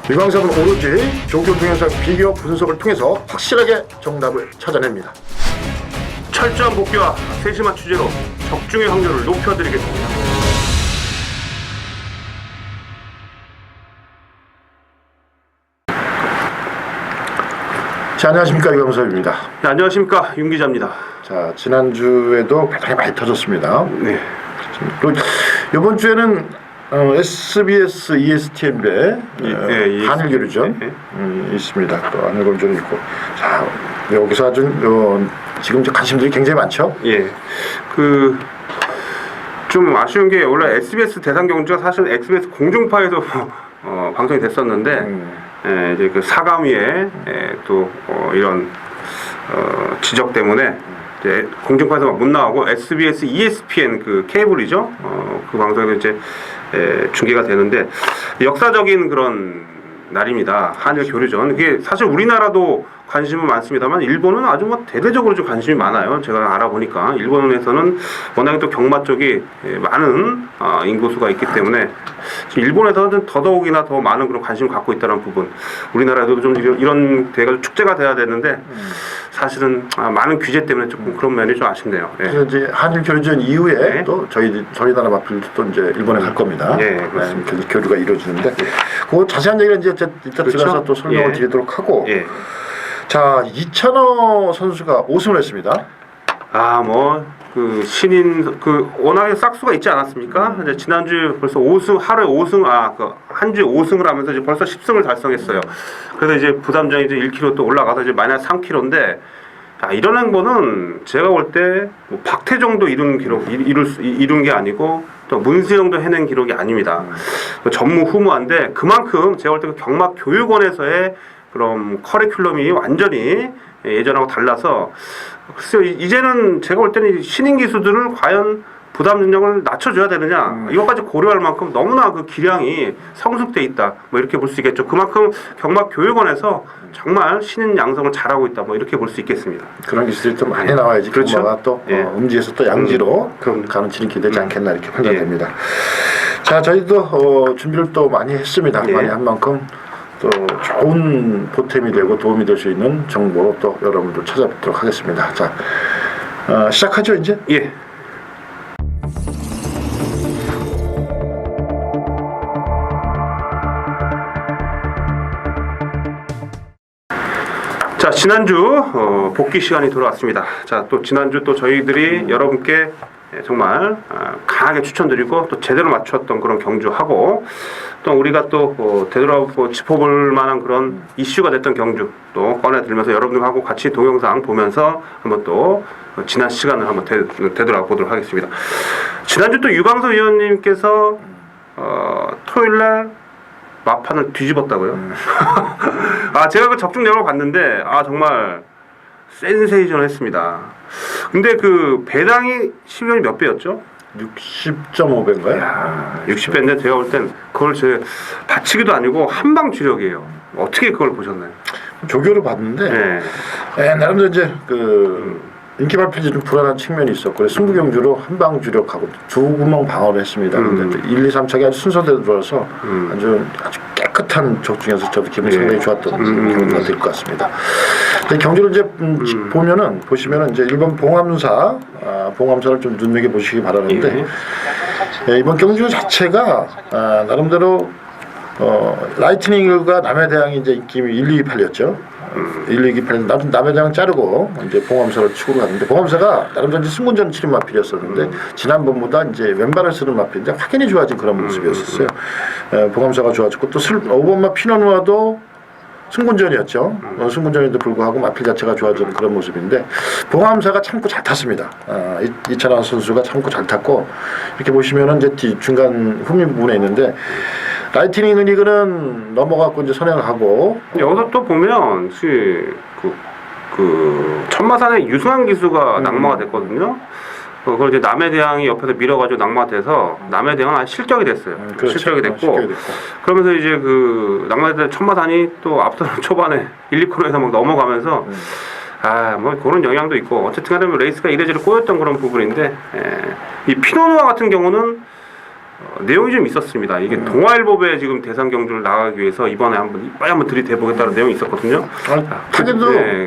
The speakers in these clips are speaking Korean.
유광석은 오로지 종교 동영상 비교 분석을 통해서 확실하게 정답을 찾아냅니다. 철저한 복귀와 세심한 취재로 적중의 확률을 높여드리겠습니다. 자, 안녕하십니까, 유광석입니다. 네, 안녕하십니까, 윤 기자입니다. 자, 지난주에도 배당이 많이 터졌습니다. 네. 그리고 이번 주에는 SBS, ESTN배 한일교류전 있습니다. 또 한일교류전이 있고, 자, 여기서 아주 지금 관심들이 굉장히 많죠. 예. 좀 아쉬운 게 원래 SBS 대상 경주가 사실 SBS 공중파에서 방송이 됐었는데 이제 그 사감위에 또 이런 지적 때문에 이제 공중파에서 못 나오고 SBS, ESPN 그 케이블이죠. 그 방송에서 이제 중계가 되는데 역사적인 그런 날입니다. 한일 교류전. 이게 사실 우리나라도 관심은 많습니다만 일본은 아주 대대적으로 좀 관심이 많아요. 제가 알아보니까 일본에서는 워낙에 또 경마 쪽이 많은 인구수가 있기 때문에 일본에서는 더더욱이나 더 많은 그런 관심을 갖고 있다는 부분. 우리나라에도 좀 이런 대가 축제가 돼야 되는데 사실은 많은 규제 때문에 조금 그런 면이 좀 아쉽네요. 예. 그래서 이제 한일 교류전 이후에 또 저희 나라 마필도 또 이제 일본에 갈 겁니다. 예, 그렇습니다. 교류가 이루어지는데 그 자세한 얘기는 이제 이따 그렇죠? 들어가서 또 설명을 예. 드리도록 하고. 예. 자, 이찬호 선수가 5승을 했습니다. 신인 워낙에 싹수가 있지 않았습니까? 이제 지난주 벌써 5승 하루에 5승 한 주에 5승을 하면서 이제 벌써 10승을 달성했어요. 그래서 이제 부담장이 이제 1kg 또 올라가서 이제 마이너스 3kg인데 이런 행보는 제가 볼 때 박태정도 이룬 게 아니고 또 문수영도 해낸 기록이 아닙니다. 전무후무한데 그만큼 제가 볼 때 경마교육원에서의 그럼 커리큘럼이 완전히 예전하고 달라서 글쎄요, 이제는 제가 볼 때는 신인 기수들을 과연 부담 능력을 낮춰줘야 되느냐 이것까지 고려할 만큼 너무나 그 기량이 성숙돼 있다 이렇게 볼 수 있겠죠. 그만큼 경마교육원에서 정말 신인 양성을 잘하고 있다 이렇게 볼 수 있겠습니다. 그런 기술이 또 많이 나와야지 그렇죠? 경마가 또 음지에서 또 양지로 가는 진입이 되지 않겠나 이렇게 판단됩니다. 자, 저희도 준비를 또 많이 했습니다. 많이 한 만큼 또 좋은 보탬이 되고 도움이 될 수 있는 정보로 또 여러분들 찾아뵙도록 하겠습니다. 자, 시작하죠 이제? 예. 자, 지난주 복귀 시간이 돌아왔습니다. 자, 또 지난주 또 저희들이 여러분께 정말 강하게 추천드리고 또 제대로 맞췄던 그런 경주하고 또 우리가 또 되돌아보고 짚어볼 만한 그런 이슈가 됐던 경주 또 꺼내들면서 여러분들하고 같이 동영상 보면서 한번 또 지난 시간을 한번 되돌아보도록 하겠습니다. 지난주 또 유광석 위원님께서 토요일날 마판을 뒤집었다고요? 제가 그 적중 내용을 봤는데 정말 센세이션 했습니다. 근데 그 배당이 10년이 몇 배였죠? 60.5배인가요? 60배인데 제가 볼 땐 그걸 받치기도 아니고 한방 주력이에요. 어떻게 그걸 보셨나요? 조교를 봤는데 나름대로 이제 인기 발표지 좀 불안한 측면이 있었고 그래서 승부 경주로 한방 주력하고 두 구멍 방어를 했습니다. 근데 1, 2, 3차기 아주 순서대로 들어서 아주 깨끗한 적중에서 저도 기분이 상당히 좋았던 경주가 될 것 같습니다. 경주를 이제 보시면은 이제 1번 봉암사를 좀 눈여겨 보시기 바라는데 이번 경주 자체가 나름대로 라이트닝과 남해대항이 이제 인기 1, 2, 8이었죠. 1, 2, 8 남해대항 자르고 이제 봉암사를 치고 갔는데 봉암사가 나름대로 승군전 치른 마필이었었는데 지난번보다 이제 왼발을 쓰는 마필인데 확연히 좋아진 그런 모습이었었어요. 봉암사가 좋아졌고 또 5번마 피노누아도 승군전이었죠. 승군전에도 불구하고 마필 자체가 좋아진 그런 모습인데 봉암사가 참고 잘 탔습니다. 이찬호 선수가 참고 잘 탔고 이렇게 보시면은 이제 중간 후미 부분에 있는데 라이트닝 리그는 넘어갔고 이제 선행을 하고 여기서 또 보면 천마산의 유승환 기수가 낙마가 됐거든요. 그걸 이제 남해대항이 옆에서 밀어가지고 낙마가 돼서 남해대항은 실격이 됐어요. 그렇죠. 실격이 됐고 그러면서 이제 낙마대 천마산이 또 앞서는 초반에 1, 2코너에서 넘어가면서 그런 영향도 있고 어쨌든 간에 레이스가 이래저래 꼬였던 그런 부분인데 이 피노누아 같은 경우는 내용이 좀 있었습니다. 이게 동아일보에 지금 대상 경주를 나가기 위해서 이번에 빨리 한번 들이대보겠다는 내용이 있었거든요. 타겟도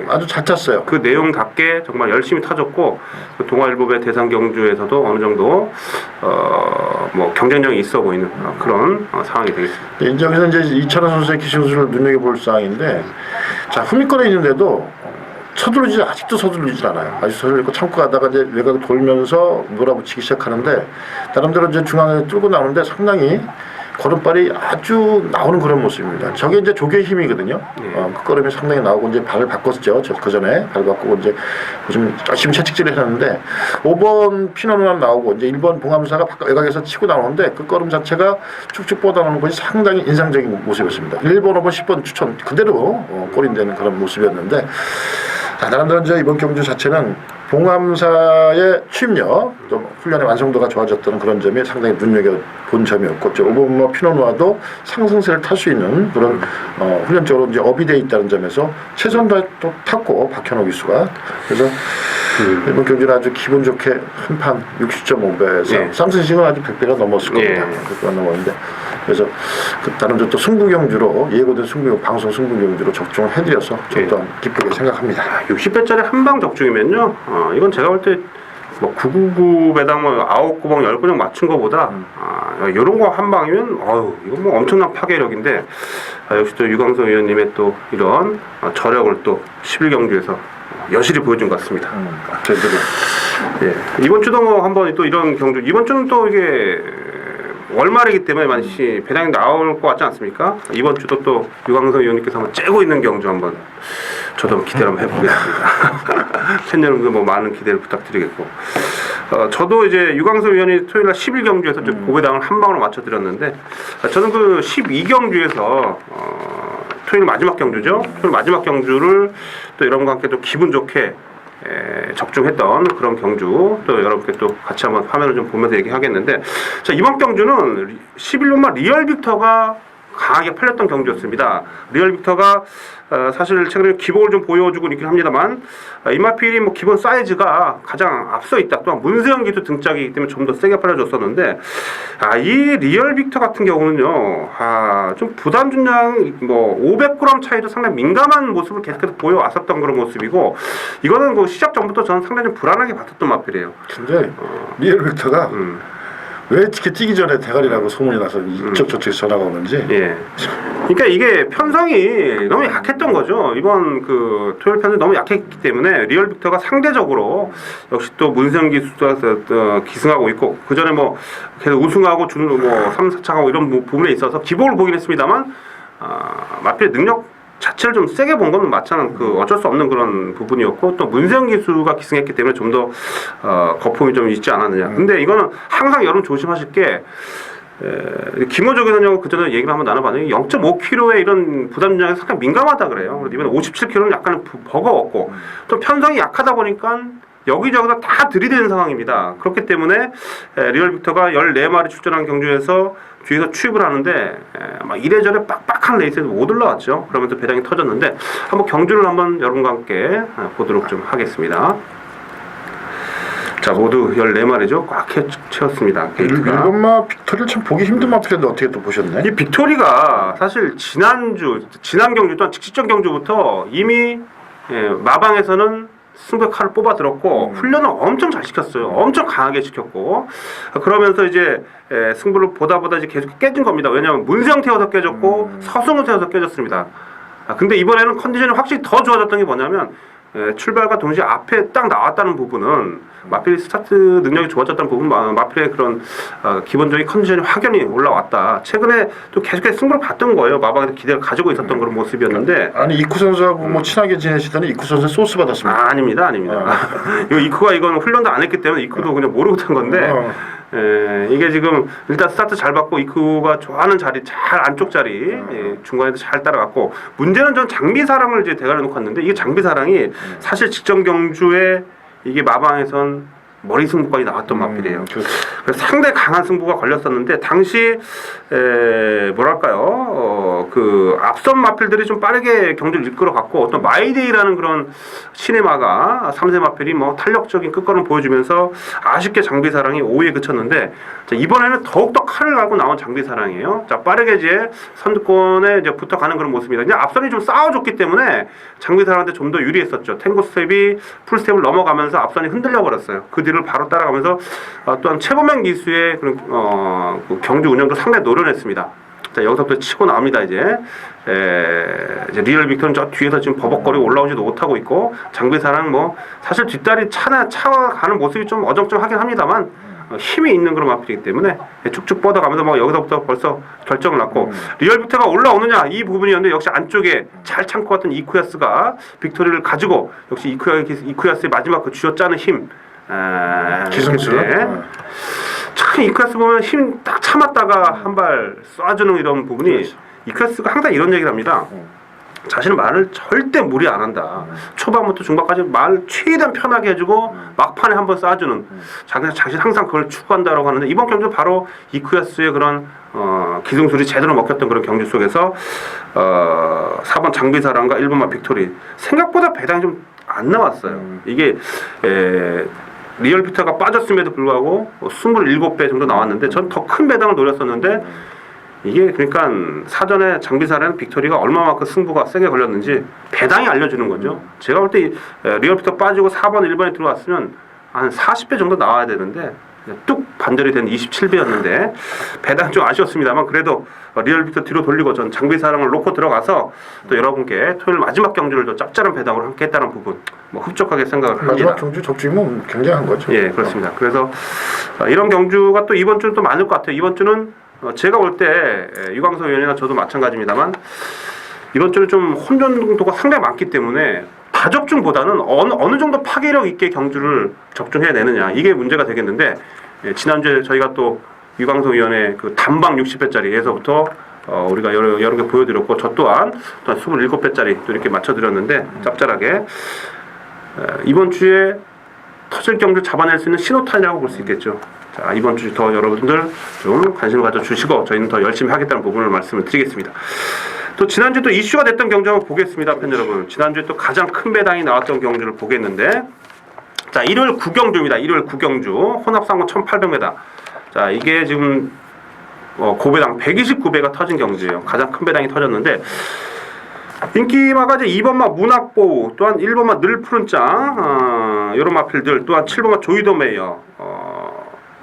아주 잘 탔어요. 그 내용답게 정말 열심히 타줬고 그 동아일보의 대상 경주에서도 어느 정도 뭐 경쟁력이 있어 보이는 그런 상황이 되겠습니다. 이제 여기서 이제 이찬원 선수의 기술을 눈여겨볼 사항인데, 자 후미권에 있는데도 아직도 서두르지 않아요. 아직 서두르고 참고 가다가 이제 외곽을 돌면서 몰아붙이기 시작하는데, 나름대로 이제 중앙에 뚫고 나오는데 상당히 걸음발이 아주 나오는 그런 모습입니다. 저게 이제 조개의 힘이거든요. 그 걸음이 상당히 나오고 이제 발을 바꿨죠. 그 전에 발 바꾸고 이제 좀 열심히 채찍질을 했는데 5번 피노누안 나오고 이제 1번 봉암사가 외곽에서 치고 나오는데 그 걸음 자체가 쭉쭉 뻗어나오는 것이 상당히 인상적인 모습이었습니다. 1번, 5번, 10번 추천 그대로 골인되는 그런 모습이었는데, 나름대로 이제 이번 경주 자체는 봉암사의 취임력, 또 훈련의 완성도가 좋아졌다는 그런 점이 상당히 눈여겨본 점이었고, 오버머 피노누아도 상승세를 탈 수 있는 그런 훈련적으로 이제 업이 돼 있다는 점에서 최선도 또 탔고 박현호 기수가 그래서 이번 경기는 아주 기분 좋게 한판 60.5배에서 쌍승식은 아주 100배가 넘었을 겁니다. 100배가 넘었는데 그래서 나름대로 또 승부 경주로 예고된 방송 승부 경주로 적중을 해드려서 저 또한 기쁘게 생각합니다. 60배짜리 한방 적중이면요, 이건 제가 볼 때 뭐 999배당 뭐 9구멍 10구멍 맞춘 거보다 이런 거 한 방이면 이건 뭐 엄청난 파괴력인데, 역시 또 유광석 위원님의 또 이런 저력을 또 11경주에서 여실히 보여준 것 같습니다. 제대로. 이번 주도 뭐 한번 또 이런 경주, 이번 주는 또 이게 월말이기 때문에 많이 배당이 나올 것 같지 않습니까? 이번 주도 또 유광석 위원님께서 한번 째고 있는 경주 한번 저도 한번 기대를 한번 해보겠습니다. 팬 여러분들 뭐 많은 기대를 부탁드리겠고, 저도 이제 유광석 위원이 토요일날 11경주에서 고배당을 한 방으로 맞춰드렸는데, 저는 그 12경주에서 토요일 마지막 경주죠. 토요일 마지막 경주를 또 여러분과 함께 또 기분 좋게 적중했던 그런 경주, 또 여러분께 또 같이 한번 화면을 좀 보면서 얘기하겠는데, 자, 이번 경주는 11년만 리얼 빅터가 강하게 팔렸던 경주였습니다. 리얼 빅터가 사실 최근에 기복을 좀 보여주고 있긴 합니다만, 이마필이 뭐 기본 사이즈가 가장 앞서 있다. 또한 문세영 기수 등짝이기 때문에 좀 더 세게 팔려줬었는데, 이 리얼 빅터 같은 경우는요, 좀 부담 준량 뭐 500g 차이도 상당히 민감한 모습을 계속해서 보여왔었던 그런 모습이고, 이거는 뭐 시작 전부터 저는 상당히 좀 불안하게 봤었던 마필이에요. 근데 리얼 빅터가 왜 이렇게 뛰기 전에 대가리라고 소문이 나서 이쪽 저쪽에서 전화가 오는지. 그러니까 이게 편성이 너무 약했던 거죠. 이번 그 토요일 편성이 너무 약했기 때문에 리얼 빅터가 상대적으로 역시 또 문세영 기수가 기승하고 있고, 그 전에 뭐 계속 우승하고 뭐 3, 4차하고 이런 부분에 있어서 기복을 보긴 했습니다만, 마필의 능력 자체를 좀 세게 본 건 마찬가지 어쩔 수 없는 그런 부분이었고, 또 문세영 기수가 기승했기 때문에 좀 더 거품이 좀 있지 않았느냐. 근데 이거는 항상 여러분 조심하실 게, 김호조 기사님하고 그 전에 얘기를 한번 나눠봤는데 0.5kg의 이런 부담 중량이 상당히 민감하다 그래요. 그래서 이번에 57kg는 약간 버거웠고, 또 편성이 약하다 보니까 여기저기서 다 들이대는 상황입니다. 그렇기 때문에 리얼 빅터가 14마리 출전한 경주에서 뒤에서 추입을 하는데 막 이래저래 빡빡한 레이스에서 못 올라왔죠. 그러면서 배당이 터졌는데, 한번 경주를 한번 여러분과 함께 보도록 좀 하겠습니다. 자, 모두 14마리죠. 꽉 채웠습니다. 일본마 빅토리를 참 보기 힘든 마필인데 어떻게 또 보셨네? 이 빅토리가 사실 지난 경주 또한 직전 경주부터 이미 마방에서는 승부의 칼을 뽑아 들었고, 훈련을 엄청 잘 시켰어요. 엄청 강하게 시켰고, 그러면서 이제 승부를 보다 이제 계속 깨진 겁니다. 왜냐하면 문세영 태워서 깨졌고 서승우 태워서 깨졌습니다. 근데 이번에는 컨디션이 확실히 더 좋아졌던 게 뭐냐면, 출발과 동시에 앞에 딱 나왔다는 부분은 마필의 스타트 능력이 좋아졌다는 부분, 마필의 그런 기본적인 컨디션이 확연히 올라왔다. 최근에 또 계속해서 승부를 봤던 거예요. 마방에서 기대를 가지고 있었던 그런 모습이었는데, 아니 이쿠 선수하고 뭐 친하게 지내시더니 이쿠 선수 소스 받았습니다. 아닙니다. 이거 이쿠가 이건 훈련도 안 했기 때문에 이쿠도 그냥 모르고 탄 건데, 이게 지금 일단 스타트 잘 받고 이쿠가 좋아하는 자리, 잘 안쪽 자리, 중간에도 잘 따라갔고, 문제는 전 장비사랑을 이제 대가리 놓고 왔는데, 이게 장비사랑이 사실 직전 경주에 이게 마방에선 머리 승부까지 나왔던 마필이에요. 그렇죠. 그래서 상당히 강한 승부가 걸렸었는데 당시 뭐랄까요 그 앞선 마필들이 좀 빠르게 경주를 이끌어갔고 어떤 마이데이라는 그런 시네마가 3세 마필이 뭐 탄력적인 끝걸음을 보여주면서 아쉽게 장비사랑이 5위에 그쳤는데 자, 이번에는 더욱더 칼을 갈고 나온 장비사랑이에요. 자 빠르게 이제 선두권에 이제 붙어가는 그런 모습입니다. 그냥 앞선이 좀 싸워줬기 때문에 장비사랑한테 좀 더 유리했었죠. 탱고 스텝이 풀 스텝을 넘어가면서 앞선이 흔들려 버렸어요. 그 뒤를 바로 따라가면서 또한 최범행 기수의 그런 그 경주 운영도 상당히 노련했습니다. 자 여기서부터 치고 나옵니다. 이제 리얼 빅터는 저 뒤에서 지금 버벅거리고 올라오지도 못하고 있고 장비사랑 뭐 사실 뒷다리 차가는 모습이 좀 어정쩡하긴 합니다만 힘이 있는 그런 마필이기 때문에 쭉쭉 뻗어가면서 뭐 여기서부터 벌써 결정을 났고 리얼 빅터가 올라오느냐 이 부분이었는데 역시 안쪽에 잘 참고 왔던 이쿠야스가 빅토리를 가지고 역시 이쿠야스의 마지막 그 쥐어짜는 힘 기승수. 참 이쿠야스 보면 힘 딱 참았다가 한 발 쏴주는 이런 부분이 그렇죠. 이쿠야스가 항상 이런 얘기를 합니다. 자신은 말을 절대 무리 안 한다. 초반부터 중반까지 말 최대한 편하게 해주고 막판에 한번 쏴주는 자신 항상 그걸 추구한다라고 하는데 이번 경주 바로 이쿠야스의 그런 기승술이 제대로 먹혔던 그런 경주 속에서 4번 장비사랑과 1번만 빅토리 생각보다 배당이 좀 안 나왔어요. 이게 리얼 빅터가 빠졌음에도 불구하고 27배 정도 나왔는데 전 더 큰 배당을 노렸었는데 이게 그러니까 사전에 장비사라는 빅토리가 얼마만큼 승부가 세게 걸렸는지 배당이 알려주는 거죠. 제가 볼 때 리얼 빅터 빠지고 4번, 1번에 들어왔으면 한 40배 정도 나와야 되는데 뚝 반절이 된 27배였는데 배당 좀 아쉬웠습니다만 그래도 리얼 빅터 뒤로 돌리고 전 장비사랑을 놓고 들어가서 또 여러분께 토요일 마지막 경주를 더 짭짤한 배당으로 함께 했다는 부분 뭐 흡족하게 생각을 합니다. 마지막 경주 적중이면 굉장한 거죠. 예, 그렇습니다. 그래서 이런 경주가 또 이번 주는 또 많을 것 같아요. 이번 주는 제가 볼 때 유광석 의원이나 저도 마찬가지입니다만 이번 주는 좀 혼돈도가 상당히 많기 때문에 다적중보다는 어느 정도 파괴력 있게 경주를 적중해내느냐 이게 문제가 되겠는데 지난주에 저희가 또 유광석 의원의 그 단방 60배짜리에서부터 우리가 여러 개 보여드렸고 저 또한 27배짜리 또 이렇게 맞춰드렸는데 짭짤하게 이번 주에 터질 경주 잡아낼 수 있는 신호탄이라고 볼 수 있겠죠. 자, 이번 주 더 여러분들 좀 관심을 가져주시고 저희는 더 열심히 하겠다는 부분을 말씀을 드리겠습니다. 또 지난주에 또 이슈가 됐던 경주 한번 보겠습니다. 팬 여러분. 지난주에 또 가장 큰 배당이 나왔던 경주를 보겠는데 자, 일요일 9경주입니다. 일요일 9경주 혼합상금 1800m. 자, 이게 지금 고배당 129배가 터진 경주예요. 가장 큰 배당이 터졌는데 인기마가 이제 2번마 문학보우 또한 1번마 늘푸른짱 이런 마필들 또한 7번마 조이도 메이어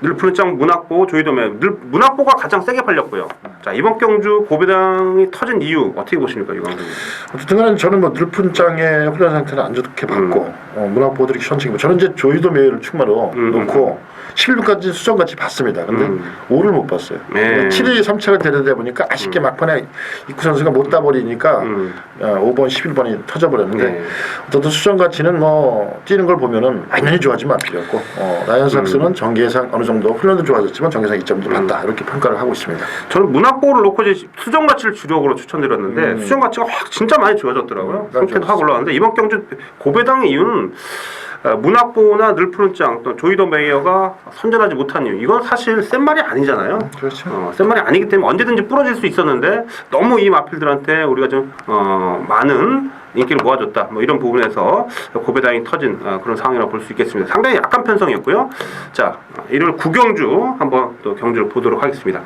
늘푸른짱 문학보우 조이도 메이어 문학보가 가장 세게 팔렸고요. 자 이번 경주 고배당이 터진 이유 어떻게 보십니까 유광수님? 어쨌든 간에 저는 뭐 늘푼장의 훈련 상태는 안 좋게 봤고 문학보들이 현책이고 저는 이제 조이도 메이를 충마로 놓고 11분까지 수정같이 봤습니다. 근데 5를 못 봤어요. 네. 7위 3차를 데려다 보니까 아쉽게 막판에 이쿠 선수가 못 따버리니까 5번, 11번이 터져버렸는데 네. 어떤 수정가치는 뭐 뛰는 걸 보면은 당연히 좋아지면 안 필요했고 라이언삭스는 정계상 어느 정도 훈련도 좋아졌지만 정계상 2점도 받다 이렇게 평가를 하고 있습니다. 저는 문학보를 놓고 이제 수정 가치를 주력으로 추천드렸는데 수정 가치가 확 진짜 많이 좋아졌더라고요. 상태도 확 올라왔는데 이번 경주 고배당의 이유는 문학보나 늘푸른짱 또 조이더 메이어가 선전하지 못한 이유 이건 사실 센 말이 아니잖아요. 그렇죠. 센 말이 아니기 때문에 언제든지 부러질 수 있었는데 너무 이 마필들한테 우리가 좀 많은 인기를 모아줬다 뭐 이런 부분에서 고배당이 터진 그런 상황이라고 볼 수 있겠습니다. 상당히 약간 편성이었고요. 자 일요일 9경주 한번 또 경주를 보도록 하겠습니다.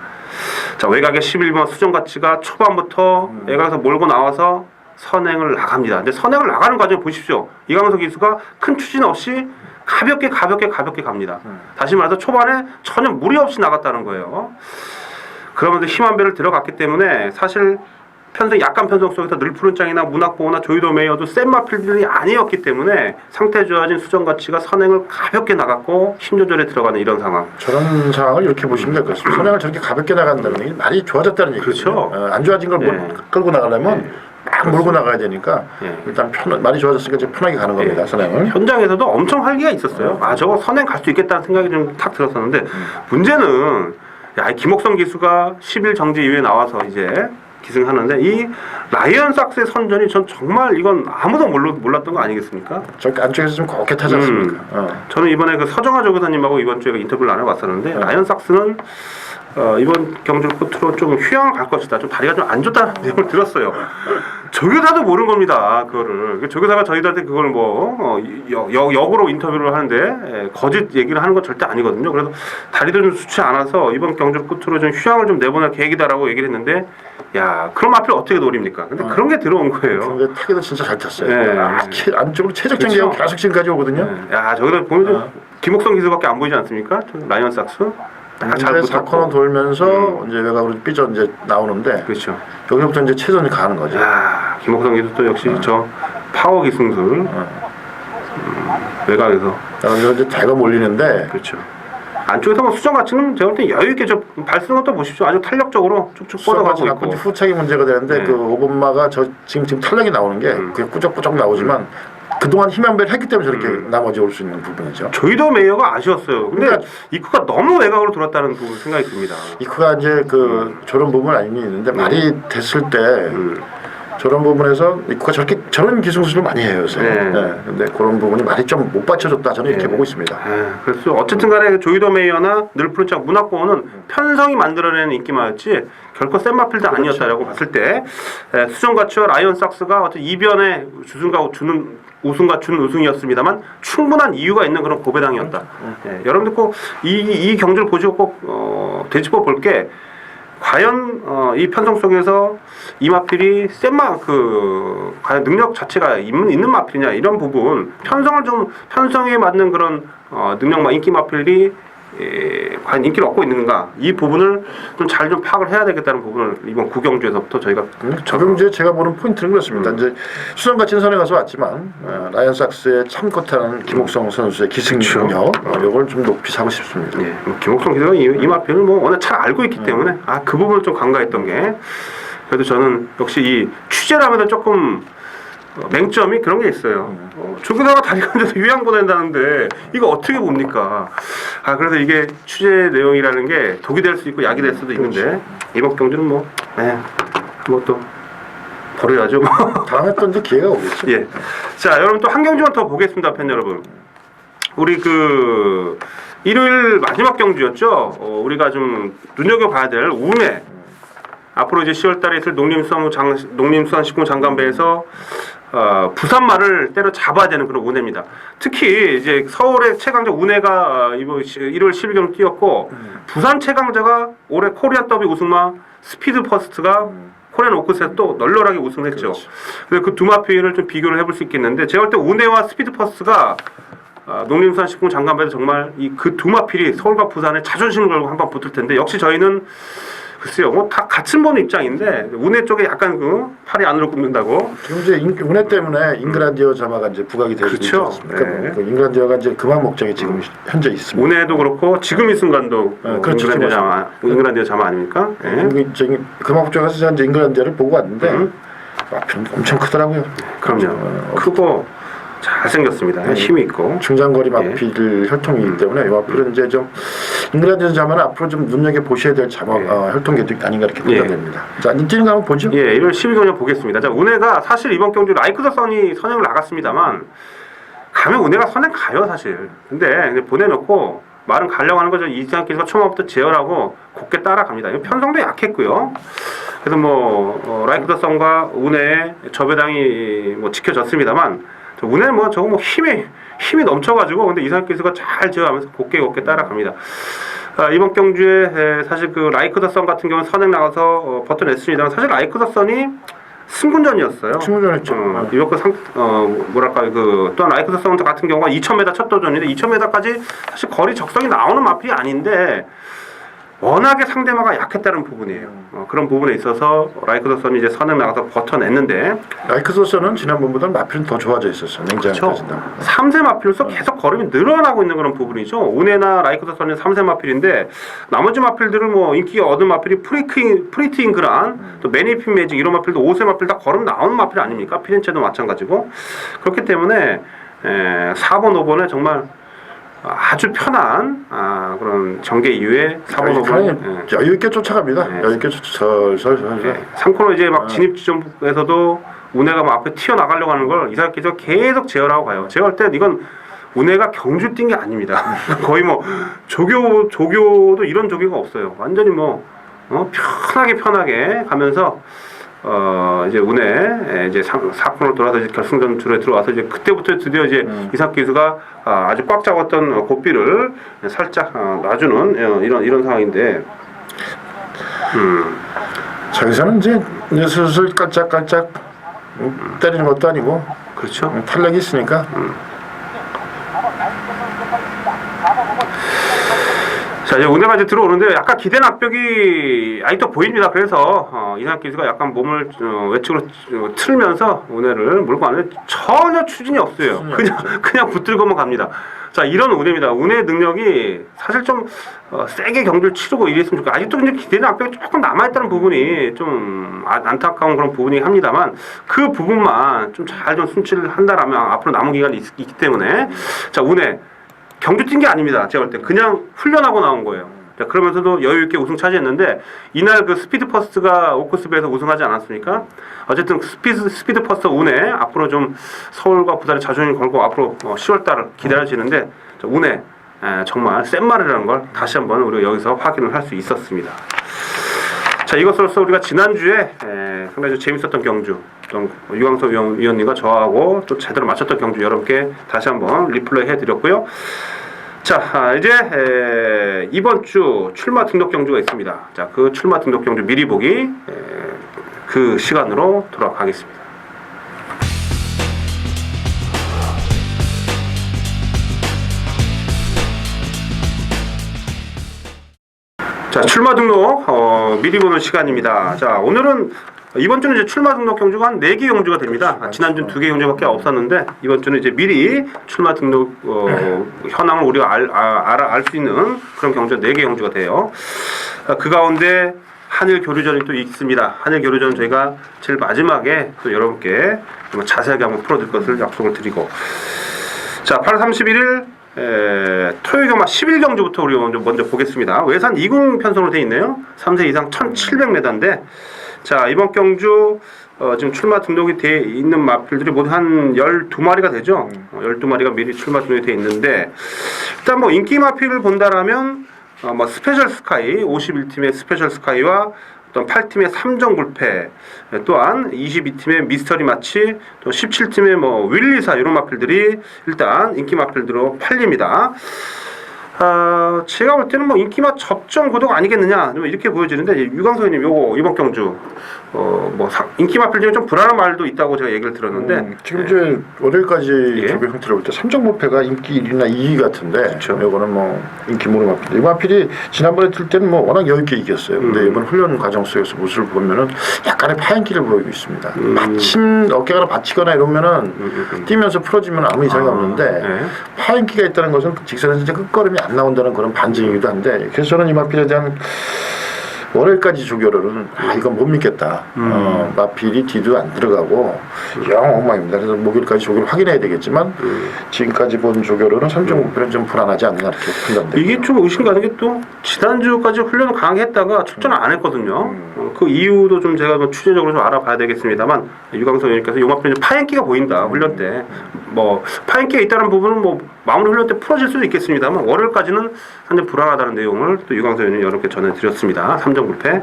자 외곽의 11번 수정 가치가 초반부터 외곽에서 몰고 나와서 선행을 나갑니다. 근데 선행을 나가는 과정을 보십시오. 이광석 기수가 큰 추진 없이 가볍게 갑니다. 다시 말해서 초반에 전혀 무리 없이 나갔다는 거예요. 그러면서 힘 한 배를 들어갔기 때문에 사실 약간 편성 속에서 늘푸른짱이나 문학보나 조이도 메이어도 센 마필들이 아니었기 때문에 상태 좋아진 수정 가치가 선행을 가볍게 나갔고 힘 조절에 들어가는 이런 상황. 저런 상황을 이렇게 보시면 될 것 같습니다. 선행을 저렇게 가볍게 나간다는 게 말이 좋아졌다는 얘기죠. 그렇죠. 안 좋아진 걸 끌고 나가려면 막 몰고 나가야 되니까 일단 말이 좋아졌으니까 이제 편하게 가는 겁니다. 선행을. 현장에서도 엄청 활기가 있었어요. 저거 선행 갈 수 있겠다는 생각이 좀 탁 들었었는데 문제는 김옥성 기수가 10일 정지 이후에 나와서 이제 기승하는데 이 라이언 삭스의 선전이 전 정말 이건 아무도 몰랐던 거 아니겠습니까? 저 안쪽에서 좀 거켓하지 않습니까? 저는 이번에 그 서정하 조교사님하고 이번 주에 인터뷰를 나눠봤었는데 라이언 삭스는 이번 경주를 끝으로 좀 휴양을 갈 것이다. 좀 다리가 좀 안 좋다는 내용을 들었어요. 조교사도 모르는 겁니다. 그거를 조교사가 저희들한테 그걸 뭐 역으로 인터뷰를 하는데 거짓 얘기를 하는 건 절대 아니거든요. 그래서 다리도 좀 좋지 않아서 이번 경주를 끝으로 좀 휴양을 좀 내보낼 계획이다라고 얘기를 했는데 야 그럼 앞을 어떻게 노립니까? 근데 그런 게 들어온 거예요. 근데 타기도 진짜 잘 탔어요. 네. 안쪽으로 최적정 기하고 계속 지금까지 오거든요. 네. 야 저기다 보면 김옥성 기수밖에 안 보이지 않습니까? 라이언 삭스. 잘 4코너 돌면서 이제 외곽으로 삐져 이제 나오는데 그렇죠. 여기서부터 이제 최선을 가는 거죠. 야 김옥성 기수 또 역시 저 파워 기승술 외곽에서 그래서 이제 대거 몰리는데 그렇죠. 안쪽에서 뭐 수정 가치는 제가 볼 때 여유 있게 저 발 쓰는 것도 보십시오. 아주 탄력적으로 쭉쭉 뻗어가고 있고. 이제 후착이 문제가 되는데 네. 그 오본마가 지금 탄력이 나오는 게 그게 꾸적꾸적 나오지만 그동안 힘 한배를 했기 때문에 저렇게 나머지 올 수 있는 부분이죠. 조이도 메이어가 아쉬웠어요. 근데 그러니까 이쿠가 너무 외곽으로 돌았다는 부분 생각이 듭니다. 이쿠가 이제 저런 부분 아니면 있는데 말이 됐을 때 저런 부분에서 이쿠가 저런 기술을 많이 해요 요새. 네. 근데 그런 부분이 말이 좀 못 받쳐줬다 저는 이렇게 보고 있습니다. 그래서 어쨌든간에 조이도 메이어나 늘프론짝 문학공원은 편성이 만들어내는 인기마였지 결코 센 마필드 아니었다라고 봤을 때 수정 가치와 라이언 삭스가 어떤 이변의 우승과 준우승이었습니다만 충분한 이유가 있는 그런 고배당이었다. 여러분들 꼭 이 경주를 보시고 꼭 되짚어 볼 게 과연 이 편성 속에서 이 마필이 과연 능력 자체가 있는 마필이냐 이런 부분 편성에 맞는 그런 능력과 인기 마필이 과연 인기를 얻고 있는가 이 부분을 좀 잘 좀 파악을 해야 되겠다는 부분을 이번 구경주에서부터 저희가 저경주에 제가 보는 포인트는 그렇습니다. 이제 수정 같은 선에 가서 왔지만 라이언 삭스의 참컷하는 김옥성 선수의 기승력 이걸 좀 높이 사고 싶습니다. 예, 김옥성 기자가 이 마필을 뭐 워낙 잘 알고 있기 때문에 그 부분을 좀 간과했던 게 그래도 저는 역시 이 취재라면서 조금 맹점이 그런 게 있어요. 조교사가 다리 건져서 휴양 보낸다는데 이거 어떻게 봅니까? 그래서 이게 취재 내용이라는 게 독이 될 수 있고 약이 될 수도 있는데 이번 경주는 뭐 또 버려야죠. 다음에 또 이제 기회가 오겠죠. 예. 자, 여러분 또 한 경주만 더 보겠습니다, 팬 여러분. 우리 일요일 마지막 경주였죠. 우리가 좀 눈여겨봐야 될 운해. 앞으로 이제 10월달에 있을 농림수산식품 장관배에서 부산말을 때려 잡아야 되는 그런 운해입니다. 특히 이제 서울의 최강자 운해가 이번 1월 12경 뛰었고 부산 최강자가 올해 코리안 더비 우승마 스피드 퍼스트가 코리안 오크스에 또 널널하게 우승했죠. 그래서 그 두 마필을 좀 비교를 해볼 수 있겠는데 제가 볼 때 운해와 스피드 퍼스트가 농림수산식품 장관배에서 정말 그 두 마필이 서울과 부산의 자존심을 걸고 한번 붙을 텐데 역시 저희는 글쎄요, 뭐 다 같은 보는 입장인데 운해 쪽에 약간 팔이 안으로 굽는다고. 지금 이제 운해 때문에 잉글란디어 자마가 이제 부각이 되고 있지 않습니까? 네. 그 잉글란디어가 이제 그만 목적이 지금 현재 있습니다. 운해도 그렇고 지금 이 순간도 그렇죠. 잉글란디어 자마 아닙니까? 그만 목적에서 이제 잉글란디어를 보고 왔는데 마필은 엄청 크더라고요. 그럼요. 크고 잘생겼습니다. 힘이 있고 중장거리 마필 혈통이기 때문에 이 마필은 이제 좀 잉글랜드 자마는 앞으로 좀 눈여겨 보셔야 될 자마 혈통계도 아닌가 이렇게 판단됩니다. 자, 뛰는 거 한번 보죠. 1월 12경주 보겠습니다. 자, 운해가 사실 이번 경주 라이크 더 선이 선행을 나갔습니다만 가면 운해가 선행 가요 사실. 근데 보내놓고 말은 가려고 하는 거죠. 이승환 기수가 초반부터 제어하고 곧게 따라갑니다. 편성도 약했고요. 그래서 라이크 더 선과 운해의 저배당이 지켜졌습니다만 운해는 저거 힘이 넘쳐가지고 근데 이상한 기수가 잘 제어하면서 곧게 따라갑니다. 이번 경주에 사실 그 라이크 더 선 같은 경우는 선행 나가서 버텨냈습니다만 사실 라이크 더 선이 승군전이었어요. 승군전했죠. 이번 또한 라이크 더 선 같은 경우가 2,000m 첫 도전인데 2,000m까지 사실 거리 적성이 나오는 마필이 아닌데 워낙에 상대마가 약했다는 부분이에요. 그런 부분에 있어서 라이크 더 선이 이제 선행 나가서 버텨냈는데 라이크 더 선은 지난번보다 마필은 더 좋아져 있었어요. 냉정하게 따진다면. 3세 마필로서 계속 걸음이 늘어나고 있는 그런 부분이죠. 운해나 라이크 더 선은 3세 마필인데 나머지 마필들은 인기가 얻은 마필이 프리티 잉그란 또 매니핀 매직 이런 마필도 5세 마필 다 걸음 나오는 마필 아닙니까? 피렌체도 마찬가지고 그렇기 때문에 4번 5번에 정말 아주 편한 그런 전개 이후에 4번, 5번 여유 있게 쫓아갑니다. 여유 있게 설설. 3코너 이제 막 진입 지점에서도 운해가 막 앞에 튀어 나가려고 하는 걸 이사키에서 계속 제어하고 가요. 제가 할 때 이건 운해가 경주 뛴 게 아닙니다. 거의 뭐 조교도 이런 조교가 없어요. 완전히 뭐 편하게 가면서 이제 운해 이제 4코너를 돌아서 이제 결승전 줄에 들어와서 이제 그때부터 드디어 이제 이사키 기수가 아주 꽉 잡았던 고삐를 살짝 놔주는 이런 상황인데. 저기서는 이제 슬슬 깔짝깔짝 때리는 것도 아니고 그렇죠. 탄력이 있으니까. 자, 이제 운해가 이제 들어오는데 약간 기대는 악벽이 아직도 보입니다. 그래서 이상학 기수가 약간 몸을 외측으로 틀면서 운해를 몰고 가는데 전혀 추진이 없어요. 그냥 붙들고만 갑니다. 자, 이런 운해입니다. 운해 능력이 사실 좀 세게 경주를 치르고 이랬으면 좋겠고 아직도 이제 기대는 악벽이 조금 남아있다는 부분이 좀 안타까운 그런 부분이 합니다만 그 부분만 좀 잘 좀 순치를 한다라면 앞으로 남은 기간이 있기 때문에 자, 운해 경주 뛴 게 아닙니다. 제가 볼 때 그냥 훈련하고 나온 거예요. 자, 그러면서도 여유 있게 우승 차지했는데 이날 그 스피드 퍼스트가 오크스베에서 우승하지 않았습니까? 어쨌든 스피드 퍼스트 운해 앞으로 좀 서울과 부산에 자존심 걸고 앞으로 10월 달을 기다려지는데 운해 정말 센 말이라는 걸 다시 한번 우리가 여기서 확인을 할 수 있었습니다. 자, 이것으로서 우리가 지난주에 상당히 좀 재밌었던 경주, 유광서 위원님과 저하고 또 제대로 맞췄던 경주 여러분께 다시 한번 리플레이 해드렸고요. 자, 이제 이번 주 출마 등록 경주가 있습니다. 자, 그 출마 등록 경주 미리 보기 그 시간으로 돌아가겠습니다. 자, 출마 등록 미리 보는 시간입니다. 자, 오늘은 이번 주는 이제 출마 등록 경주가 한 4개 경주가 됩니다. 지난주는 2개 경주밖에 없었는데 이번 주는 이제 미리 출마 등록 현황을 우리가 알 수 있는 그런 경주가 4개 경주가 돼요. 그 가운데 한일 교류전이 또 있습니다. 한일 교류전 저희가 제일 마지막에 또 여러분께 좀 자세하게 한번 풀어드릴 것을 약속을 드리고, 자, 8월 31일 토요경마 11경주부터 우리 먼저 보겠습니다. 외산 2군 편성으로 되어 있네요. 3세 이상 1700m인데 자, 이번 경주 지금 출마 등록이 되어 있는 마필들이 모두 한 12마리가 되죠. 12마리가 미리 출마 등록이 되어 있는데 일단 뭐 인기 마필을 본다라면 뭐 스페셜 스카이 51팀의 스페셜 스카이와 어떤 8팀의 삼정불패, 또한 22팀의 미스터리 마치, 또 17팀의 뭐 윌리사 이런 마필들이 일단 인기 마필들로 팔립니다. 제가 볼 때는 뭐 인기맛 접전 구도가 아니겠느냐 이렇게 보여지는데 유광서 의원님 요거 이번 경주 뭐 인기 마필 중에 좀 불안한 말도 있다고 제가 얘기를 들었는데 지금 이제 월요일까지 조교 형태로 볼 때 삼정부패가 인기 1위나 2위 같은데 그렇죠. 요거는 뭐 인기 모르는 마필. 이 마필이 지난번에 들 때는 뭐 워낙 여유 있게 이겼어요. 근데 이번 훈련 과정 속에서 모습을 보면은 약간의 파인기를 보이고 있습니다. 마침 어깨가 받치거나 이러면은 뛰면서 풀어지면 아무 이상이 없는데 파인기가 있다는 것은 직선에서 이제 끝걸음이 안 나온다는 그런 반증이기도 한데, 그래서 저는 이 마필에 대한 월요일까지 조교로는 이건 못 믿겠다. 마필이 뒤도 안 들어가고 영 엉망입니다. 그래서 목요일까지 조교를 확인해야 되겠지만 지금까지 본 조교로는 3.5편은 좀 불안하지 않나 이렇게 판단됩니다. 이게 좀 의심 가는 게 또 지난주까지 훈련을 강하게 했다가 출전을 안 했거든요. 그 이유도 좀 제가 뭐 추진적으로 좀 알아봐야 되겠습니다만 유광서 의원님께서 요마필은 파행기가 보인다 훈련 때 뭐 파행기가 있다는 부분은 뭐 마무리 훈련 때 풀어질 수도 있겠습니다만 월요일까지는 상당히 불안하다는 내용을 또 유광서 의원님 여러분께 전해드렸습니다. 삼정불패.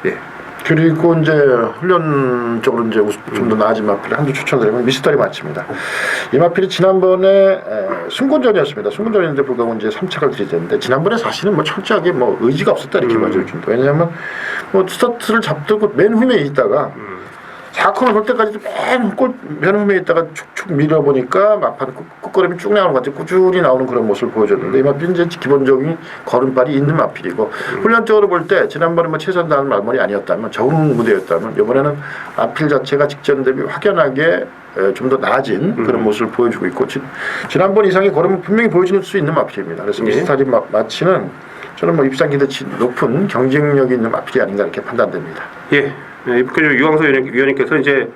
예. 그리고 이제 훈련적으로 이제 좀 더 나아진 마필을 한두 추천드리면 미스터리 마치입니다. 이 마필이 지난번에 승군전이었습니다. 승군전인데 불구하고 이제 3착을 들이댔는데 지난번에 사실은 뭐 철저하게 뭐 의지가 없었다 이렇게 봐줄 정도. 왜냐하면 뭐 스타트를 잡고 맨 후면에 있다가 4코너 돌 때까지도 맨 후면에 있다가 축축 밀어보니까 막판 끝걸음이 쭉 나오는 것 같아요. 꾸준히 나오는 그런 모습을 보여줬는데 이 마필은 이제 기본적인 걸음발이 있는 마필이고 훈련적으로 볼 때 지난번에 뭐 최선 다하는 말머리 아니었다면 적응 무대였다면 이번에는 마필 자체가 직전 대비 확연하게 좀 더 나아진 그런 모습을 보여주고 있고 지난번 이상의 걸음을 분명히 보여줄 수 있는 마필입니다. 그래서 미스터리 마치는 저는 뭐 입상 기대치 높은 경쟁력이 있는 마필이 아닌가 이렇게 판단됩니다. 예. 이번 유광서 위원님께서 이제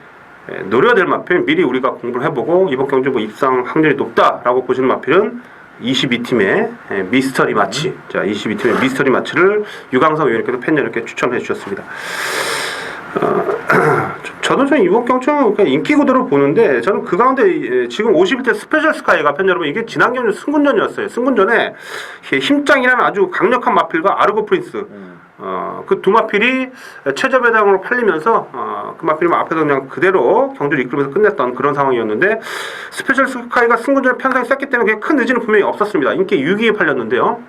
노려야 될 마필 미리 우리가 공부를 해보고 이번 경주 뭐 입상 확률이 높다라고 보시는 마필은 22팀의 미스터리 마치. 자, 22팀의 미스터리 마치를 유광석 위원님께서 팬여러분께 추천해 주셨습니다. 저도 좀 이번 경주는 인기 구도를 보는데 저는 그 가운데 지금 51대 스페셜 스카이가 편 여러분 이게 지난 경주 승군전이었어요. 승군전에 힘짱이라는 아주 강력한 마필과 아르고 프린스 그 두 마필이 최저 배당으로 팔리면서 그 마필이 앞에서 그냥 그대로 경주를 이끌면서 끝냈던 그런 상황이었는데 스페셜 스카이가 승군전에 편성이 셌기 때문에 큰 의지는 분명히 없었습니다. 인기 6위에 팔렸는데요.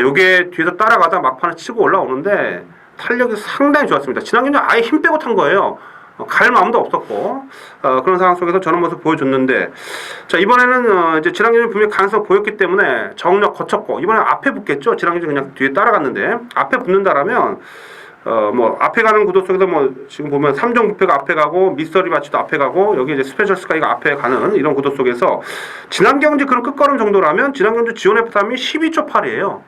요게 뒤에서 따라가다 막판을 치고 올라오는데 탄력이 상당히 좋았습니다. 지난 경주 아예 힘 빼고 탄 거예요. 갈 마음도 없었고 그런 상황 속에서 저런 모습 보여줬는데 자 이번에는 이제 지난 경주 분명히 가능성 보였기 때문에 정력 거쳤고 이번에 앞에 붙겠죠. 지난 경주 그냥 뒤에 따라갔는데 앞에 붙는다라면 뭐 앞에 가는 구도 속에서 뭐 지금 보면 3종 부패가 앞에 가고 미스터리 마치도 앞에 가고 여기 이제 스페셜 스카이가 앞에 가는 이런 구도 속에서 지난 경주 그런 끝걸음 정도라면 지난 경주 지원 F3이 12초 8이에요.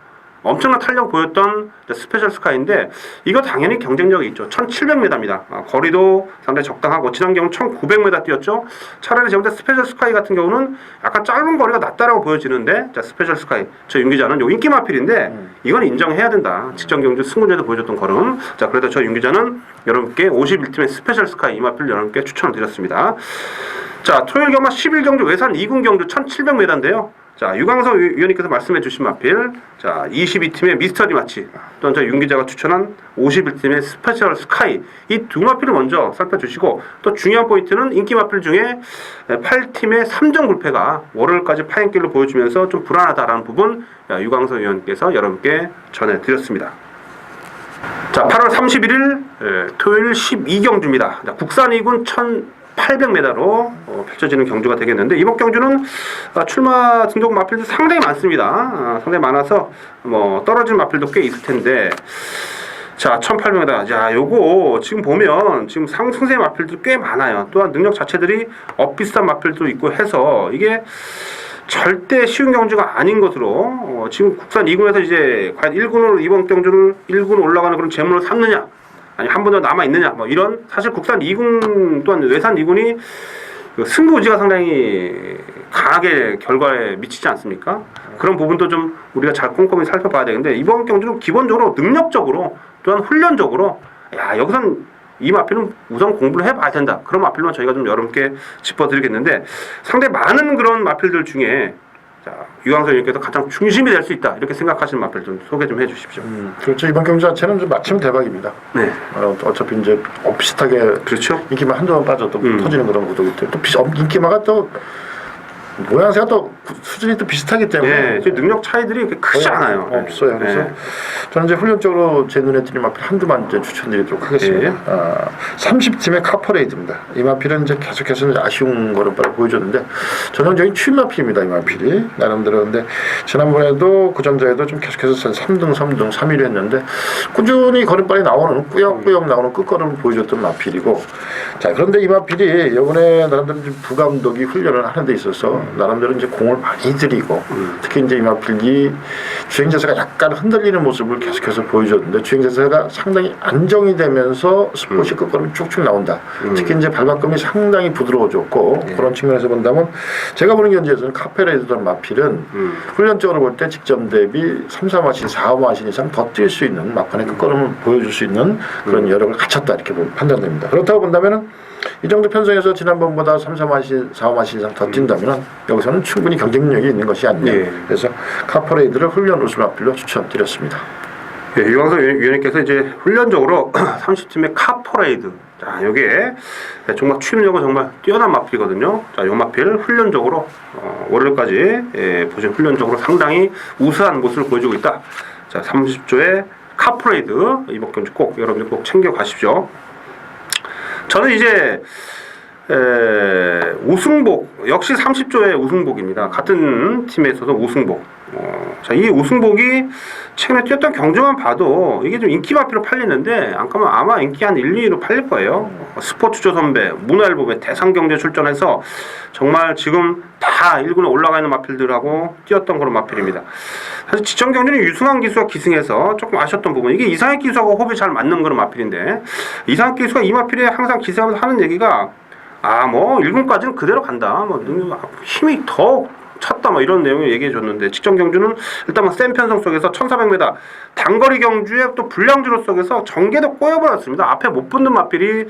엄청난 탄력 보였던 스페셜 스카이인데 이거 당연히 경쟁력이 있죠. 1700m입니다. 거리도 상당히 적당하고 지난 경우는 1900m 뛰었죠. 차라리 제가 스페셜 스카이 같은 경우는 약간 짧은 거리가 낫다라고 보여지는데 자 스페셜 스카이 저 윤기자는 요 인기 마필인데 이건 인정해야 된다. 직전 경주 승군전에서 보여줬던 걸음. 자 그래서 저 윤기자는 여러분께 51팀의 스페셜 스카이 이 마필 여러분께 추천을 드렸습니다. 자 토요일 경마 11경주 외산 2군 경주 1700m인데요. 자 유광석 위원님께서 말씀해 주신 마필 자 22팀의 미스터리 마치 또한 저 윤 기자가 추천한 51팀의 스페셜 스카이 이 두 마필을 먼저 살펴주시고 또 중요한 포인트는 인기 마필 중에 8팀의 3정 불패가 월요일까지 파행길로 보여주면서 좀 불안하다라는 부분 유광석 위원님께서 여러분께 전해드렸습니다. 자 8월 31일 토요일 12경주입니다. 국산 2군 1800m로 펼쳐지는 경주가 되겠는데 이번 경주는 출마 등록 마필도 상당히 많습니다. 상당히 많아서 뭐 떨어진 마필도 꽤 있을 텐데 자 1800m 자 요거 지금 보면 지금 상승세 마필도 꽤 많아요. 또한 능력 자체들이 비슷한 마필도 있고 해서 이게 절대 쉬운 경주가 아닌 것으로 지금 국산 2군에서 이제 과연 1군으로 이번 경주를 1군 올라가는 그런 재물을 삼느냐 아니 한 번 더 남아 있느냐 뭐 이런 사실 국산 2군 또한 외산 2군이 그 승부 의지가 상당히 강하게 결과에 미치지 않습니까? 그런 부분도 좀 우리가 잘 꼼꼼히 살펴봐야 되는데 이번 경주는 기본적으로 능력적으로 또한 훈련적으로 야 여기선 이 마필은 우선 공부를 해봐야 된다. 그런 마필만 저희가 좀 여러분께 짚어드리겠는데 상당히 많은 그런 마필들 중에 자, 유광석 의원께서 가장 중심이 될 수 있다 이렇게 생각하시는 마필 좀 소개 좀 해주십시오. 그렇죠. 이번 경주 자체는 좀 마침 대박입니다. 네. 어차피 이제 비슷하게 그렇죠. 인기만 한두 번 빠져도 터지는 그런 구도기 때문에 또 인기마가 또 모양새가 또 수준이 또 비슷하기 때문에 네, 능력 차이들이 그렇게 크지 않아요. 없어요. 그래서 네. 저는 이제 훈련적으로 제 눈에 띄는 마필 한두만 이제 추천드리도록 하겠습니다. 네. 30팀의 카퍼레이드입니다. 이 마필은 이제 계속해서 이제 아쉬운 걸음발을 보여줬는데 전형적인 추임 마필입니다. 이 마필이 나름대로 근데 지난번에도 그 전자에도 좀 계속해서 3등, 3위를 했는데 꾸준히 걸음발이 나오는 꾸역꾸역 나오는 끝걸음을 보여줬던 마필이고 자 그런데 이 마필이 이번에 나름대로 이제 부감독이 훈련을 하는 데 있어서 나름대로 이제 공을 많이 들이고 특히 이제 이 마필이 주행자세가 약간 흔들리는 모습을 계속해서 보여줬는데 주행자세가 상당히 안정이 되면서 스포시 끝걸음이 쭉쭉 나온다. 특히 이제 발바꿈이 상당히 부드러워졌고 그런 측면에서 본다면 제가 보는 견지에서는 카페레이드던 마필은 훈련적으로 볼 때 직전 대비 3, 4마신, 4마신 이상 더 뛸 수 있는 막판의 끝걸음을 보여줄 수 있는 그런 여력을 갖췄다 이렇게 판단됩니다. 그렇다고 본다면은 이 정도 편성에서 지난번보다 3, 4마신, 4마신 이상 더 뛴다면 여기서는 충분히 경쟁력이 있는 것이 아니냐. 예. 그래서 카퍼레이드를 훈련 우승 마필로 추천드렸습니다. 예, 유광석 위원님께서 이제 훈련적으로 30팀의 카퍼레이드 자 요게 정말 추임력은 정말 뛰어난 마필이거든요. 자 요 마필 훈련적으로 월요일까지 보신 훈련적으로 상당히 우수한 모습을 보여주고 있다. 자 30조의 카퍼레이드 이번 경주 꼭 여러분들 꼭 챙겨 가십시오. 저는 이제 우승복 역시 30조의 우승복입니다. 같은 팀에서도 우승복. 자, 이 우승복이 최근에 뛰었던 경주만 봐도 이게 좀 인기 마필로 팔리는데 아마 인기 한 1, 2위로 팔릴 거예요. 스포츠조 선배, 문화일보배 대상경제 출전해서 정말 지금 다 1군에 올라가 있는 마필들하고 뛰었던 그런 마필입니다. 사실 지천 경주는 유승환 기수가 기승해서 조금 아쉬웠던 부분 이게 이상혁 기수하고 호흡이 잘 맞는 그런 마필인데 이상혁 기수가 이 마필에 항상 기승하면서 하는 얘기가 뭐 1군까지는 그대로 간다. 뭐 힘이 더 쳤다 뭐 이런 내용을 얘기해 줬는데 직전 경주는 일단 뭐 센 편성 속에서 1400m 단거리 경주에 또 불량주로 속에서 전개도 꼬여버렸습니다. 앞에 못 붙는 마필이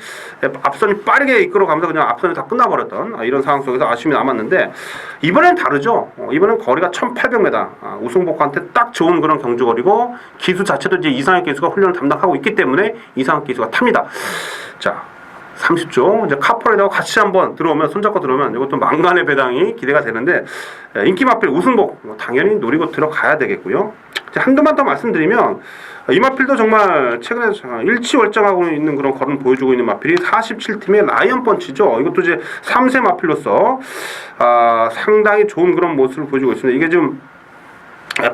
앞선이 빠르게 이끌어가면서 그냥 앞선이 다 끝나버렸던 이런 상황 속에서 아쉬움이 남았는데 이번엔 다르죠. 이번엔 거리가 1800m 우승복한테 딱 좋은 그런 경주거리고 기수 자체도 이제 이상혁 기수가 훈련을 담당하고 있기 때문에 이상혁 기수가 탑니다. 자 30조 이제 카퍼레이드하고 같이 한번 들어오면 손잡고 들어오면 이것도 망간의 배당이 기대가 되는데 인기 마필 우승복 당연히 노리고 들어가야 되겠고요. 한두만 더 말씀드리면 이 마필도 정말 최근에 일치월장하고 있는 그런 걸음 보여주고 있는 마필이 47팀의 라이언 펀치죠. 이것도 이제 3세 마필로서 상당히 좋은 그런 모습을 보여주고 있습니다. 이게 좀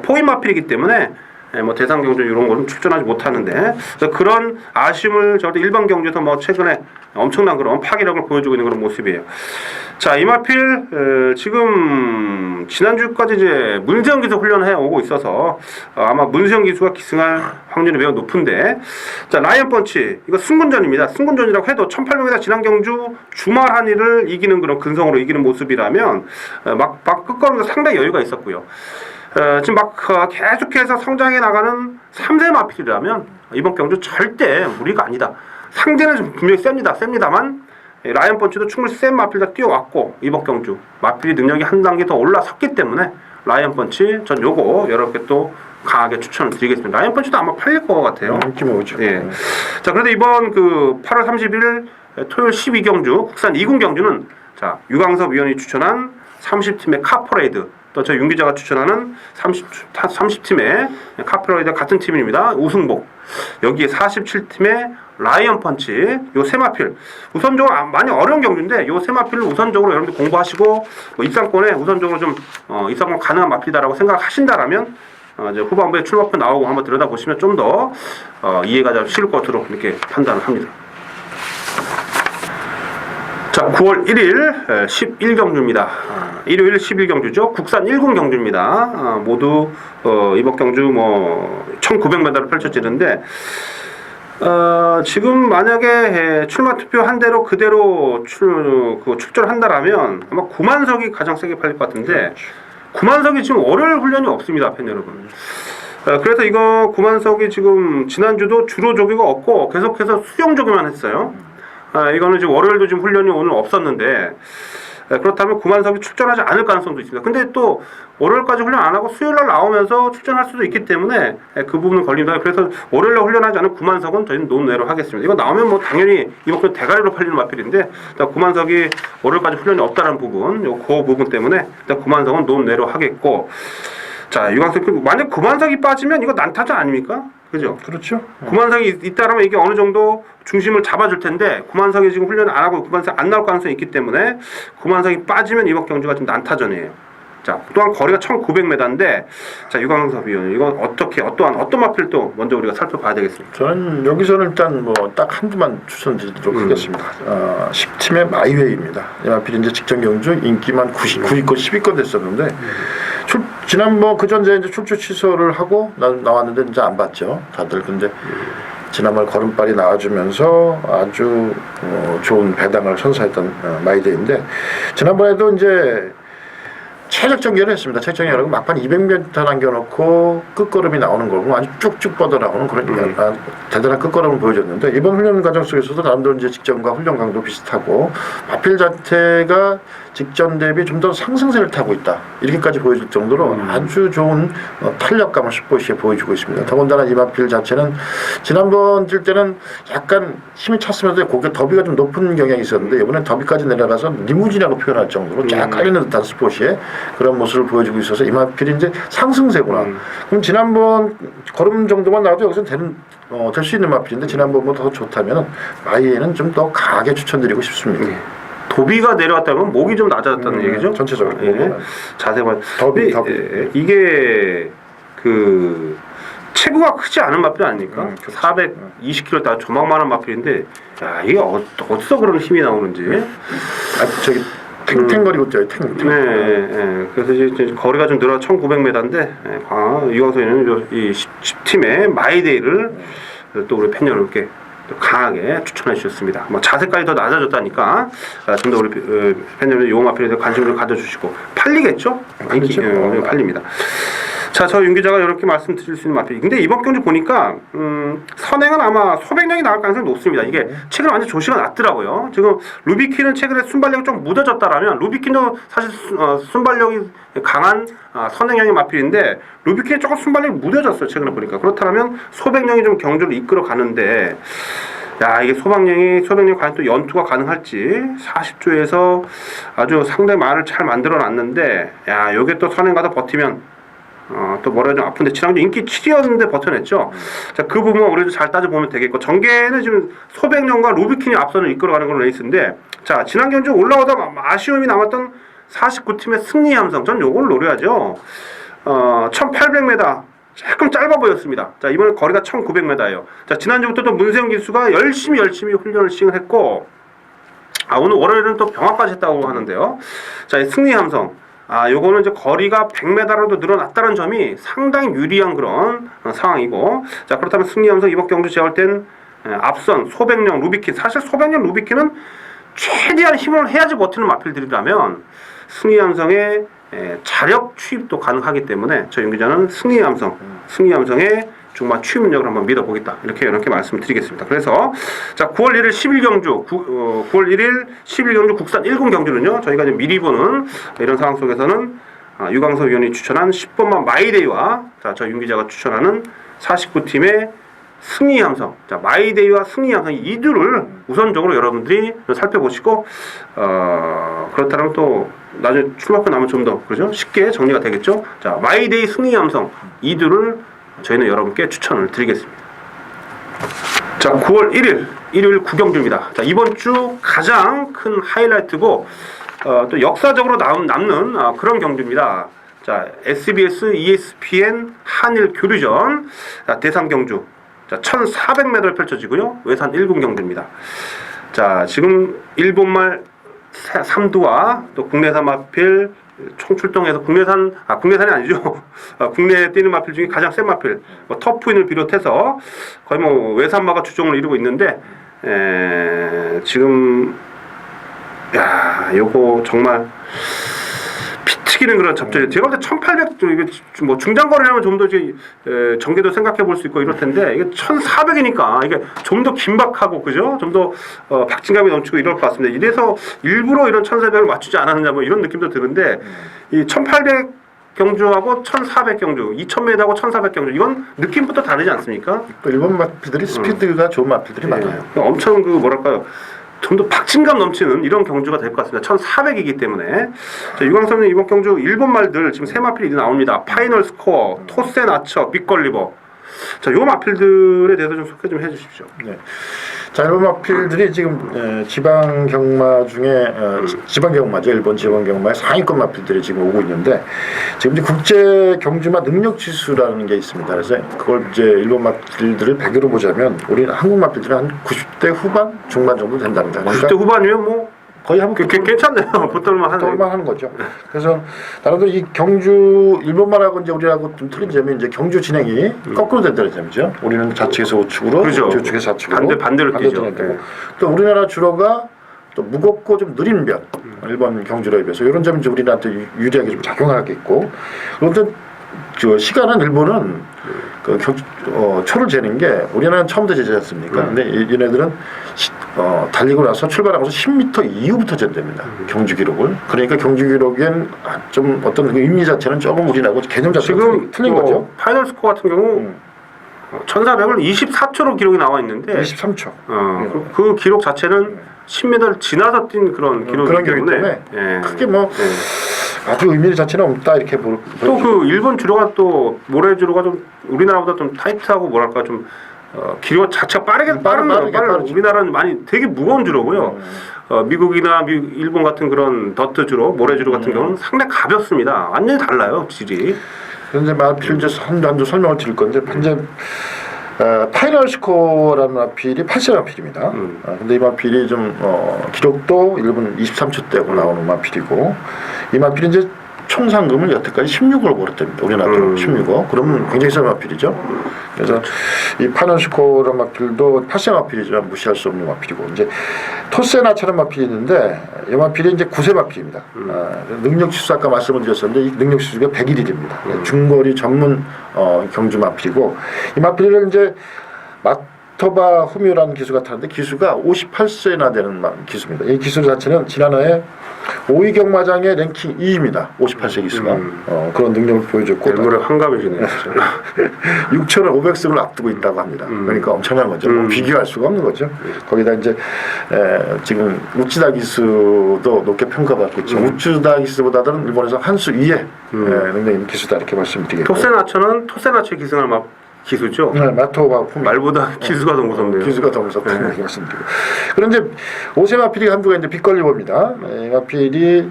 포인 마필이기 때문에 뭐 대상 경주 이런 거는 출전하지 못하는데 그래서 그런 아쉬움을 저도 일반 경주에서 뭐 최근에 엄청난 그런 파괴력을 보여주고 있는 그런 모습이에요. 자, 이마필 지금 지난주까지 이제 문세영 기수 훈련을 해 오고 있어서 아마 문세영 기수가 기승할 확률이 매우 높은데 자 라이언 펀치 이거 승군전입니다. 승군전이라고 해도 1800m 지난 경주 주말 한일을 이기는 그런 근성으로 이기는 모습이라면 막 끝걸음에서 상당히 여유가 있었고요. 지금 막 계속해서 성장해 나가는 3세 마필이라면 이번 경주 절대 무리가 아니다. 상대는 분명히 셉니다만 라이언 펀치도 충분히 센 마필 다 뛰어왔고 이번 경주 마필이 능력이 한 단계 더 올라섰기 때문에 라이언 펀치 전 요거 여러분께 또 강하게 추천을 드리겠습니다. 라이언 펀치도 아마 팔릴 것 같아요. 인기가 오죠. 예. 자 그런데 이번 그 8월 31일 토요일 12경주 국산 2군 경주는 자 유광섭 위원이 추천한 30팀의 카퍼레이드 또 저 윤 기자가 추천하는 30팀의 카퍼레이드 같은 팀입니다. 우승복 여기에 47팀의 라이언 펀치 요 세 마필 우선적으로 많이 어려운 경주인데 요 세 마필을 우선적으로 여러분들 공부하시고 뭐 입상권에 우선적으로 좀 입상권 가능한 마필이다라고 생각하신다라면 이제 후반부에 출마표 나오고 한번 들여다보시면 좀 더 이해가 잘 쉬울 것으로 이렇게 판단을 합니다. 자, 9월 1일 11경주입니다. 일요일 11경주죠. 국산 1군 경주입니다. 모두 이번 경주 뭐 1900m를 펼쳐지는데 지금 만약에 출마 투표 한 대로 그대로 출전을 한다라면 아마 9만석이 가장 세게 팔릴 것 같은데 9만석이 지금 월요일 훈련이 없습니다, 팬 여러분. 그래서 이거 9만석이 지금 지난주도 주로 조기가 없고 계속해서 수영 조기만 했어요. 이거는 지금 월요일도 지금 훈련이 오늘 없었는데 그렇다면 9만석이 출전하지 않을 가능성도 있습니다. 근데 또 월요일까지 훈련 안 하고 수요일날 나오면서 출전할 수도 있기 때문에 그 부분은 걸린다. 그래서 월요일날 훈련하지 않은 9만석은 저희는 논외로 하겠습니다. 이거 나오면 뭐 당연히 이번 주 대가리로 팔리는 마필인데 9만석이 월요일까지 훈련이 없다는 부분, 그 부분 때문에 9만석은 논외로 하겠고 자 유광석 만약 9만석이 빠지면 이거 난타전 아닙니까? 그죠? 그렇죠. 9만석이 있다라면 이게 어느 정도 중심을 잡아줄 텐데 9만석이 지금 훈련 안 하고 9만석 안 나올 가능성이 있기 때문에 9만석이 빠지면 이번 경주가 좀 난타전이에요. 자 또한 거리가 1900m인데 자 유광섭 위원 이건 어떤 마필도 먼저 우리가 살펴봐야 되겠습니다. 저는 여기서는 일단 뭐 딱 한두만 추천드리도록 하겠습니다. 10팀의 마이웨이입니다. 이 마필이 이제 직전 경주 인기만 9위권 10위권 됐었는데 지난번 그전 이제 출주 취소를 하고 나왔는데 이제 안 봤죠. 다들 근데 지난번 걸음발이 나와주면서 아주 좋은 배당을 선사했던 마이데이인데 지난번에도 이제 최적 정결을 했습니다. 최적 정결하고 막판 200m 남겨놓고 끝걸음이 나오는 거고 아주 쭉쭉 뻗어 나오는 그런 대단한 끝걸음을 보여줬는데 이번 훈련 과정 속에서도 나름대로 이제 직전과 훈련 강도 비슷하고 마필 자체가 직전 대비 좀 더 상승세를 타고 있다. 이렇게까지 보여줄 정도로 아주 좋은 탄력감을 슈퍼시에 보여주고 있습니다. 더군다나 이 마필 자체는 지난번 뛸 때는 약간 힘이 찼으면서 고개 더비가 좀 높은 경향이 있었는데 이번엔 더비까지 내려가서 리무진이라고 표현할 정도로 쫙 깔리는 듯한 스포시에 그런 모습을 보여주고 있어서 이 마필이 이제 상승세구나. 그럼 지난번 걸음 정도만 나와도 여기서 될 수 있는 마필인데 지난번보다 더 좋다면 마이에는 좀 더 강하게 추천드리고 싶습니다. 도비가 내려왔다면 목이 좀 낮아졌다는 얘기죠? 전체적으로. 자세만. 더비. 이게 그 체구가 크지 않은 마필 아닙니까? 420kg 다 조망만한 마필인데 야 이게 어디서 그런 힘이 나오는지. 저기 탱탱거리고 있죠. 탱. 네. 그래서 이제 거리가 좀 늘어 1900m인데 유광석이는 이 10팀의 마이데이를 또 우리 팬 여러분께 또 강하게 추천해 주셨습니다. 뭐 자세까지 더 낮아졌다니까 좀 더 우리 팬여러분 요 마필에 대해 관심을 가져주시고 팔리겠죠? 인기 팔립니다. 자, 저 윤 기자가 이렇게 말씀드릴 수 있는 마필. 근데 이번 경주 보니까 선행은 아마 소백령이 나올 가능성이 높습니다. 이게 최근에 완전 조시가 났더라고요. 지금 루비킨은 최근에 순발력이 좀 무뎌졌다라면 루비킨도 사실 순발력이 강한 선행형의 마필인데 루비킨이 조금 순발력이 무뎌졌어요. 최근에 보니까. 그렇다면 소백령이 좀 경주를 이끌어 가는데 야, 이게 소백령이 과연 또 연투가 가능할지 40조에서 아주 상당히 말을 잘 만들어 놨는데 야, 요게 또 선행 가서 버티면 또 머리가 좀 아픈데 지난주 인기 7위였는데 버텨냈죠. 자, 그 부분 우리도 잘 따져보면 되겠고 전개는 지금 소백령과 루비킨이 앞선을 이끌어가는 그런 레이스인데 자, 지난 경주 올라오다 아쉬움이 남았던 49팀의 승리 함성 전 요걸 노려야죠. 1800m 조금 짧아 보였습니다. 자, 이번엔 거리가 1900m예요. 자, 지난주부터 또 문세영 기수가 열심히 훈련을 시행했고 오늘 월요일은 또 병합까지 했다고 하는데요. 자, 승리 함성 요거는 이제 거리가 100m로도 늘어났다는 점이 상당히 유리한 그런 상황이고, 자, 그렇다면 승리함성 이번 경주 제가 볼 땐 앞선 소백령 루비킨, 사실 소백령 루비킨은 최대한 힘을 해야지 버티는 마필들이라면 승리함성의 자력 취입도 가능하기 때문에 저 윤 기자는 승리함성의 정말 취입력을 한번 믿어보겠다 이렇게 말씀드리겠습니다. 그래서 자, 9월 1일 10일 경주 9월 1일 10일 경주 국산 1군 경주는요 저희가 이제 미리 보는 이런 상황 속에서는 유광석 위원이 추천한 10번만 마이데이와 자, 저 윤 기자가 추천하는 49팀의 승리함성, 자, 마이데이와 승리함성 이 둘을 우선적으로 여러분들이 살펴보시고 그렇다면 또 나중에 출마표 나면 좀 더 그러죠 쉽게 정리가 되겠죠. 자, 마이데이 승리함성 이 둘을 저희는 여러분께 추천을 드리겠습니다. 자, 9월 1일 일요일 구경주입니다. 자, 이번 주 가장 큰 하이라이트고 또 역사적으로 남는 그런 경주입니다. 자, SBS, ESPN 한일 교류전 대상 경주. 자, 1400m를 펼쳐지고요. 외산 1군 경주입니다. 자, 지금 일본말 3두와 또 국내산 마필 총출동해서 국내산이 아니죠. 국내에 뛰는 마필 중에 가장 센 마필, 터프윈을 비롯해서 거의 외산마가 주종을 이루고 있는데 지금 요거 정말 피 튀기는 그런 접전이. 제가 볼 때 1800 이게 중장거리라면 좀 더 전개도 생각해 볼 수 있고 이럴 텐데 이게 1400이니까 이게 좀 더 긴박하고 그죠? 좀 더 박진감이 넘치고 이럴 것 같습니다. 이래서 일부러 이런 1400을 맞추지 않았느냐 이런 느낌도 드는데 이 1800 경주하고 1400 경주, 2000m하고 1400 경주 이건 느낌부터 다르지 않습니까? 일본 마필들이 스피드가 좋은 마필들이 많아요. 엄청 좀 더 박진감 넘치는 이런 경주가 될 것 같습니다. 1400이기 때문에. 자, 유광선은 이번 경주 일본 말들 지금 세 마필이 나옵니다. 파이널 스코어, 토센 아처, 빅걸리버. 자, 요 마필들에 대해서 좀 소개 좀 해주십시오. 네. 자, 일본 마필들이 지금 지방 경마 중에 지방 경마죠. 일본 지방 경마의 상위권 마필들이 지금 오고 있는데 지금 이제 국제 경주마 능력 지수라는 게 있습니다. 그래서 그걸 이제 일본 마필들을 100으로 보자면 우리 한국 마필들은 한 90대 후반 중반 정도 된답니다. 그러니까 90대 후반이면 거의 한번 괜찮네요. 붙들만 하는 거죠. 그래서 나름대로 이 경주 일본말하고 이제 우리하고 좀 틀린 점이 이제 경주 진행이 거꾸로 된다는 점이죠. 우리는 좌측에서 우측으로, 그렇죠. 우측에서 좌측으로 반대로 뛰죠. 또 우리나라 주로가 또 무겁고 좀 느린 변, 일본 경주로에 비해서 이런 점이 이제 우리나라한테 유리하게 좀 작용하겠고, 그런데 시간은 일본은 초를 재는 게 우리나라는 처음부터 재지 않습니까? 근데 얘네들은 달리고 나서 출발하고서 10m 이후부터 잰답니다. 경주 기록을. 그러니까 경주 기록엔 좀 어떤 의미 자체는 조금 우리나라하고 개념 자체가 지금 틀린 거죠. 파이널 스코어 같은 경우 1400을 24초로 기록이 나와 있는데 23초. 그 기록 자체는 10m를 지나서 뛴 그런 기록이기 때문에 크게 아주 의미 자체는 없다 이렇게 또 그 일본 주로가 또 모래 주로가 좀 우리나라보다 좀 타이트하고 뭐랄까 좀 기록 자체가 빠르죠. 우리나라는 많이 되게 무거운 주로고요. 미국이나 일본 같은 그런 더트 주로 모래 주로 같은 경우는 상당히 가볍습니다. 완전히 달라요 질이. 그런데 마필 이제 한도 설명을 드릴 건데 현재 파이널 스코어라는 마필이 8세 마필입니다. 근데 이 마필이 좀 기록도 일본 23초대고 나오는 마필이고 이 마필이 이제 총 상금을 여태까지 16억을 벌었답니다. 우리나라로 16억. 그러면 굉장히 싼 마필이죠. 그래서 이 파논시코란 마필도 파세 마필이지만 무시할 수 없는 마필이고 이제 토세나처럼 마필이 있는데 이 마필이 이제 구세 마필입니다. 능력 지수 아까 말씀을 드렸었는데 이 능력 지수가 101입니다. 중거리 전문 경주 마필이고 이 마필을 이제 마토바 후미오라는 기수가 타는데 기수가 58세나 되는 기수입니다. 이 기수 자체는 지난해에 5위 경마장의 랭킹 2위입니다. 58세 기수가 그런 능력을 보여줬고 일부러 한가해지네요. 6,500승을 앞두고 있다고 합니다. 그러니까 엄청난 거죠. 뭐 비교할 수가 없는 거죠. 거기다 이제 지금 우치다 기수도 높게 평가받고 있죠. 우치다 기수보다는 일본에서 한 수 위에 능력 있는 기수다 이렇게 말씀드리겠고. 토세나초는 토세나초에 기승할 기수죠. 네, 마토바 품 말보다 기수가 더 무섭네요. 기수가 더 무섭다는 네. 말씀드리고. 그런데 오세 마필이 한두가 이제 빅걸리버입니다. 이 마필이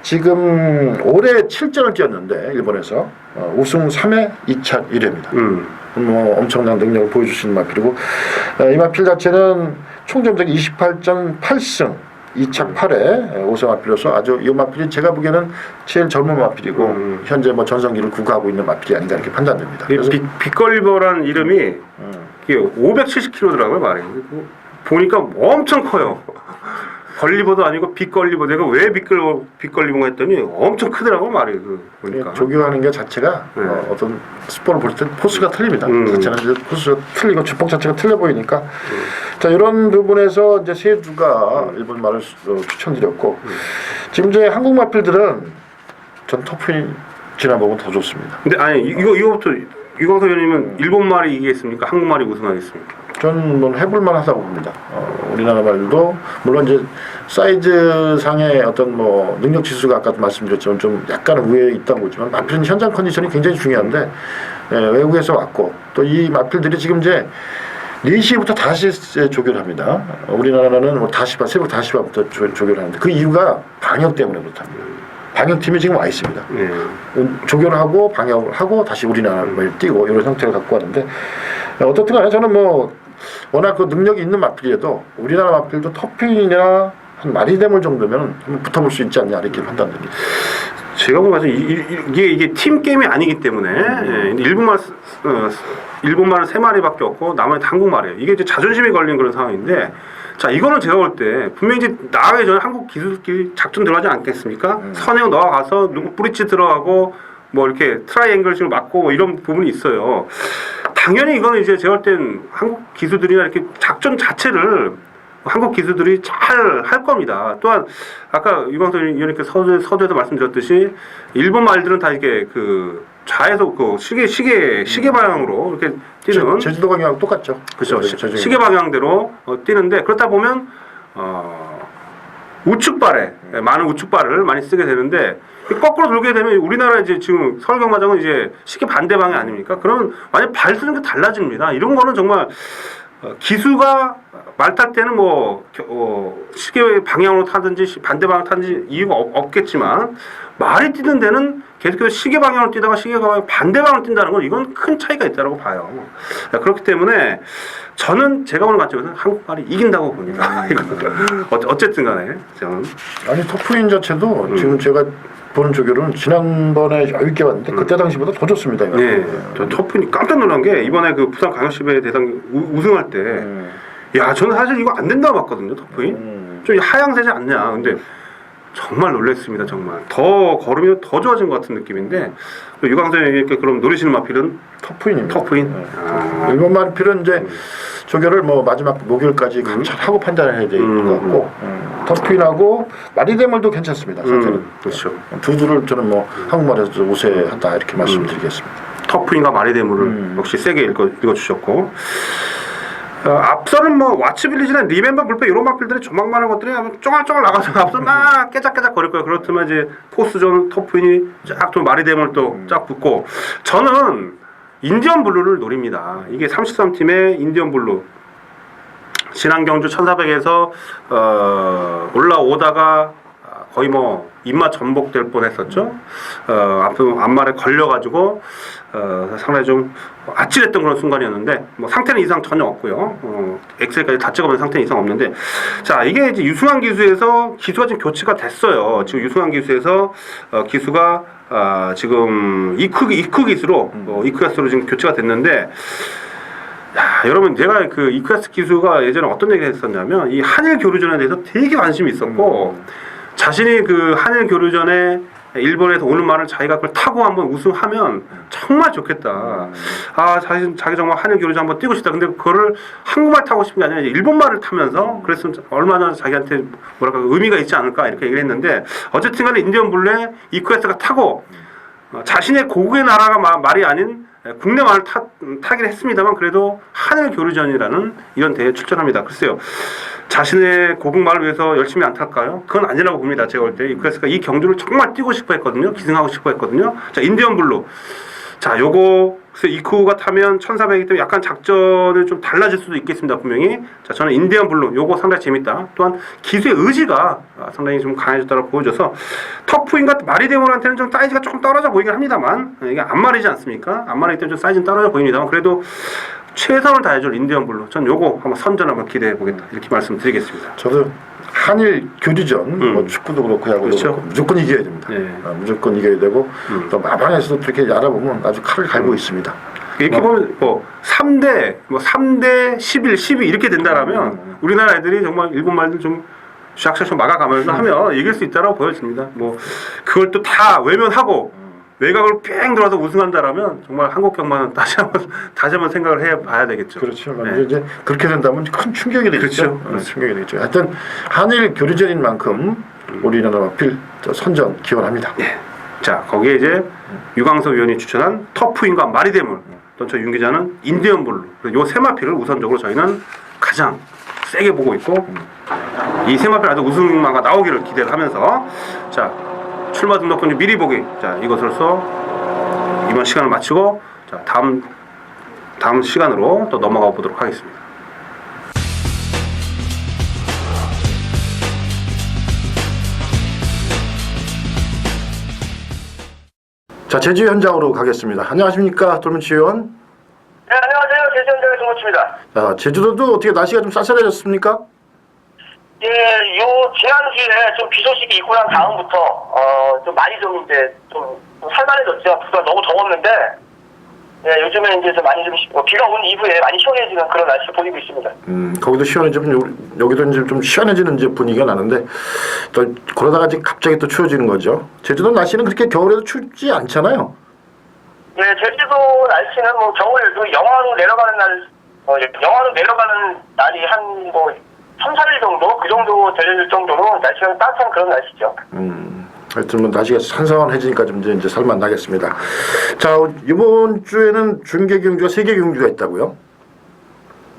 지금 올해 7전을 뛰었는데 일본에서 우승 3회 2차 1회입니다. 뭐 엄청난 능력을 보여주시는 마필이고 이 마필 자체는 총 점적이 28전 8승 2차 8회 오세 마필로서 아주 이 마필이 제가 보기에는 제일 젊은 마필이고 현재 뭐 전성기를 구가하고 있는 마필이 아닌가 이렇게 판단됩니다. 빅걸리버라는 이름이 570kg더라고요 말이. 보니까 엄청 커요. 걸리버도 아니고 빅걸리버. 내가 왜 빅걸리버가 했더니 엄청 크더라고 말이. 보니까 조교하는 게 자체가 어떤 스포를 볼 때 포스가 틀립니다. 자체는 이제 포스가 틀리고 주폭 자체가 틀려 보이니까 자 이런 부분에서 이제 세주가 일본 말을 추천드렸고 지금 이제 한국 마필들은 전 터프이 지나보면 더 좋습니다. 근데 아니 이거부터 유광석 의원님은 일본 말이 이기겠습니까? 한국 말이 우승하겠습니까? 저는 뭐 해볼만 하다고 봅니다. 우리나라 말도 물론 이제 사이즈 상의 어떤 뭐 능력 지수가 아까도 말씀드렸지만 좀 약간 우위에 있다고 보지만 마필은 현장 컨디션이 굉장히 중요한데 외국에서 왔고 또 이 마필들이 지금 이제 4시부터 5시에 조교를 합니다. 우리나라는 뭐 새벽 5시부터 조교를 하는데 그 이유가 방역 때문에 그렇답니다. 방역팀이 지금 와 있습니다. 조교를 하고 방역을 하고 다시 우리나라를 뛰고 이런 형태를 갖고 왔는데 어떻든 간에 저는 뭐 워낙 그 능력이 있는 마필이라도 우리나라 마필도 터핀이나 한 마리데몰 정도면 한번 붙어볼 수 있지 않냐 이렇게 판단됩니다. 제가 보면 이게 팀 게임이 아니기 때문에 일본말은 3마리밖에 없고 나머지 한국말이에요. 이게 이제 자존심이 걸린 그런 상황인데 자 이거는 제가 볼 때 분명히 이제 나가기 전에 한국 기술끼리 작전 들어가지 않겠습니까? 선행 넣어가서 누구 브릿지 들어가고 뭐 이렇게 트라이앵글식으로 맞고 뭐 이런 부분이 있어요. 당연히 이거는 이제 제가 볼 땐 한국 기수들이나 이렇게 작전 자체를 한국 기수들이 잘 할 겁니다. 또한 아까 유광석 의원님께 서두에도 말씀드렸듯이 일본 말들은 다 이게 그 좌에서 그 시계 방향으로 이렇게 뛰는 제주도 방향하고 똑같죠. 그렇죠. 시계 방향대로 뛰는데 그렇다 보면 우측발에 많은 우측발을 많이 쓰게 되는데 거꾸로 돌게 되면 우리나라 이제 지금 서울경마장은 이제 시계 반대 방향 아닙니까? 그러면 완전 발 쓰는 게 달라집니다. 이런 거는 정말 기수가 말 탈 때는 뭐 시계 방향으로 타든지 반대 방향 타든지 이유가 없겠지만 말이 뛰는 데는 계속해서 시계 방향으로 뛰다가 시계 방향 반대 방향으로 뛴다는 건 이건 큰 차이가 있다고 봐요. 그렇기 때문에 저는 제가 보는 관점에서는 한국말이 이긴다고 봅니다. 어쨌든 간에 저는 아니 터프인 자체도 지금 제가 보는 조교는 지난번에 여유 있게 봤는데 그때 당시보다 더 좋습니다. 네, 저 터프니 깜짝 놀란 게 이번에 그 부산 광역시배 대상 우승할 때 야 저는 사실 이거 안 된다고 봤거든요. 터프인 좀 하향세지 않냐. 근데 정말 놀랐습니다. 정말 더 걸으면 더 좋아진 것 같은 느낌인데 유광선님께 그럼 노리시는 마필은 터프인입니다. 터프인. 일본 마필은 이제 조교를 뭐 마지막 목요일까지 감찰하고 판단해야 될 것 같고 터프인하고 마리데몰도 괜찮습니다. 상태는 그렇죠. 두 줄을 저는 뭐 한국말에서 우세하다 이렇게 말씀드리겠습니다. 터프인과 마리데몰을 역시 세게 읽어주셨고. 앞서는 뭐 와츠빌리지나 리멤버 불펜 이런 마필들이 조망만한 것들이 쫑알쫑알 나가서 앞서 막 깨작깨작 거릴 거예요. 그렇지만 이제 포스존 터프인이 쫙 좀 마리데몰 또 쫙 붙고 저는 인디언 블루를 노립니다. 이게 33팀의 인디언 블루 지난 경주 1400에서 올라오다가 거의 뭐 입맛 전복될 뻔했었죠. 앞말에 걸려가지고 상당히 좀 아찔했던 그런 순간이었는데 뭐 상태는 이상 전혀 없고요. 엑셀까지 다 찍어본 상태는 이상 없는데 자 이게 이제 유승환 기수에서 기수가 지금 교체가 됐어요. 지금 유승환 기수에서 기수가 지금 이크 기수로 지금 교체가 됐는데 야, 여러분 제가 그 이퀘스트 기수가 예전에 어떤 얘기를 했었냐면 이 한일 교류전에 대해서 되게 관심이 있었고 자신이 그 한일 교류전에 일본에서 오는 말을 자기가 그걸 타고 한번 우승하면 정말 좋겠다. 아, 자기 정말 한일 교류전 한번 뛰고 싶다. 근데 그거를 한국말 타고 싶은 게 아니라 이제 일본말을 타면서 그랬으면 얼마나 자기한테 뭐랄까 의미가 있지 않을까 이렇게 얘기를 했는데 어쨌든 간에 인디언 블루에 이퀘스트가 타고 자신의 고국의 나라가 말이 아닌 국내 말을 타긴 했습니다만 그래도 한일 교류전이라는 이런 대회에 출전합니다. 글쎄요. 자신의 고국말을 위해서 열심히 안 탈까요? 그건 아니라고 봅니다. 제가 볼 때. 그래서 이 경주를 정말 뛰고 싶어 했거든요. 기승하고 싶어 했거든요. 자, 인디언 블루. 자, 요거 그래서 이쿠가 타면 1400이기 때문에 약간 작전을 좀 달라질 수도 있겠습니다. 분명히. 자, 저는 인디언 블루 요거 상당히 재밌다. 또한 기수의 의지가 상당히 좀 강해졌다고 보여줘서 터프인과 마리데몬한테는 좀 사이즈가 조금 떨어져 보이긴 합니다만 이게 안마리지 않습니까? 안마리기 때문에 좀 사이즈는 떨어져 보입니다만 그래도 최선을 다해줄 인디언 블루. 전 요거 한번 선전 한번 기대해 보겠다. 이렇게 말씀드리겠습니다. 저도 한일 교류전, 뭐 축구도 그렇고 야구도 그렇죠. 그렇고 무조건 이겨야 됩니다. 네. 무조건 이겨야 되고 또 마방에서도 이렇게 알아보면 아주 칼을 갈고 있습니다. 이렇게 보면 뭐 3대 11, 12 이렇게 된다라면 우리나라 애들이 정말 일본 말들 좀 샥샥샥 막아가면서 하면 이길 수 있다라고 보여집니다. 뭐 그걸 또 다 외면하고 외곽을 뺑 들어와서 우승한다라면 정말 한국 경마는 다시 한번 생각을 해봐야 되겠죠. 그렇죠. 네. 이제 그렇게 된다면 큰 충격이 되겠죠. 그렇죠. 충격이 되겠죠. 하여튼 한일 교류전인 만큼 우리나라 마필 선전 기원합니다. 예. 자, 거기에 이제 유광석 위원이 추천한 터프인과 마리데몰, 또 저 윤 기자는 인디언 블루, 요 세 마필을 우선적으로 저희는 가장 세게 보고 있고 이 세 마필 아주 우승마가 나오기를 기대를 하면서 자, 출마 등록금지 미리 보기. 자, 이것으로서 이번 시간을 마치고 자, 다음 시간으로 또 넘어가 보도록 하겠습니다. 자, 제주 현장으로 가겠습니다. 안녕하십니까, 돌문치 의원. 네, 안녕하세요. 제주 현장의 동호치입니다. 자, 제주도도 어떻게 날씨가 좀 쌀쌀해졌습니까? 예, 지난주에 좀 비 소식이 있고 난 다음부터, 좀 많이 좀 이제 좀 살만해졌죠. 비가 너무 더웠는데, 예, 요즘에 이제 좀 많이 비가 온 이후에 많이 시원해지는 그런 날씨 보이고 있습니다. 거기도 시원해지면 여기도 이제 좀 시원해지는 이제 분위기가 나는데 또 그러다가 이제 갑자기 또 추워지는 거죠. 제주도 날씨는 그렇게 겨울에도 춥지 않잖아요. 예, 제주도 날씨는 뭐 겨울에도 영하로 내려가는 날이 한 뭐 3, 4일 정도? 그 정도 될 정도로 날씨가 따뜻한 그런 날씨죠. 하여튼 뭐 날씨가 선선해지니까 좀 이제 살만 나겠습니다. 자, 이번 주에는 중계 경주가 3개 경주가 있다고요?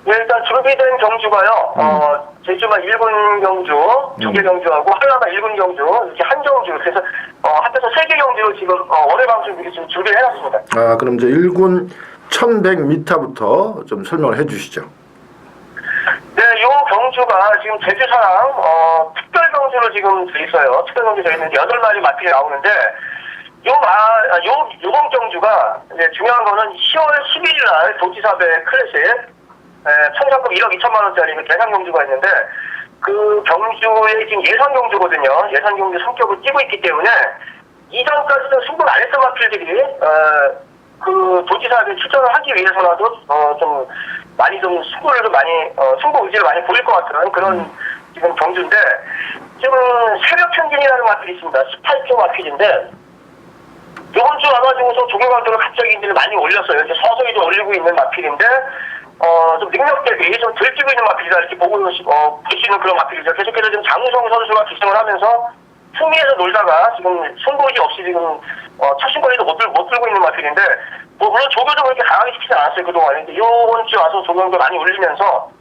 네, 일단 준비된 경주가요. 제주가 1군 경주, 2개 경주하고 한라가 1군 경주, 이렇게 한 경주. 그래서 합해서 3개 경주로 지금 월요일 방송 미리 좀 준비를 해놨습니다. 아, 그럼 이제 1군 1100m부터 좀 설명을 해주시죠. 네, 요 경주가 지금 제주사랑 특별 경주로 지금 돼 있어요. 특별 경주 돼 있는데 8마리 마필이 나오는데 요번 경주가 이제 중요한 거는 10월 11일 날 도지사배 클래식 총상금 1억 2천만 원짜리 대상 경주가 있는데 그 경주의 지금 예상 경주거든요. 예상 경주 성격을 띠고 있기 때문에 이전까지는 승부를 안 했던 마필들이 그 도지사에 출전을 하기 위해서라도 좀 많이 좀 승부 의지를 많이 보일 것 같은 그런 지금 경주인데 지금 새벽 평균이라는 마필이 있습니다. 18조 마필인데 이번 주 와가지고서 종료강도를 갑자기 이제 많이 올렸어요. 이제 서서히 좀 올리고 있는 마필인데 좀 능력 대비 좀 들뛰고 있는 마필이다 이렇게 볼 수 있는 그런 마필이죠. 계속해서 지금 장우성 선수가 기승을 하면서 승리에서 놀다가 지금 승부의지 없이 지금 첫 신권에도 못 들고 있는 마필인데 물론 조교도 그렇게 강하게 시키지 않았어요 그동안. 근데 이번 주 와서 조교도 많이 올리면서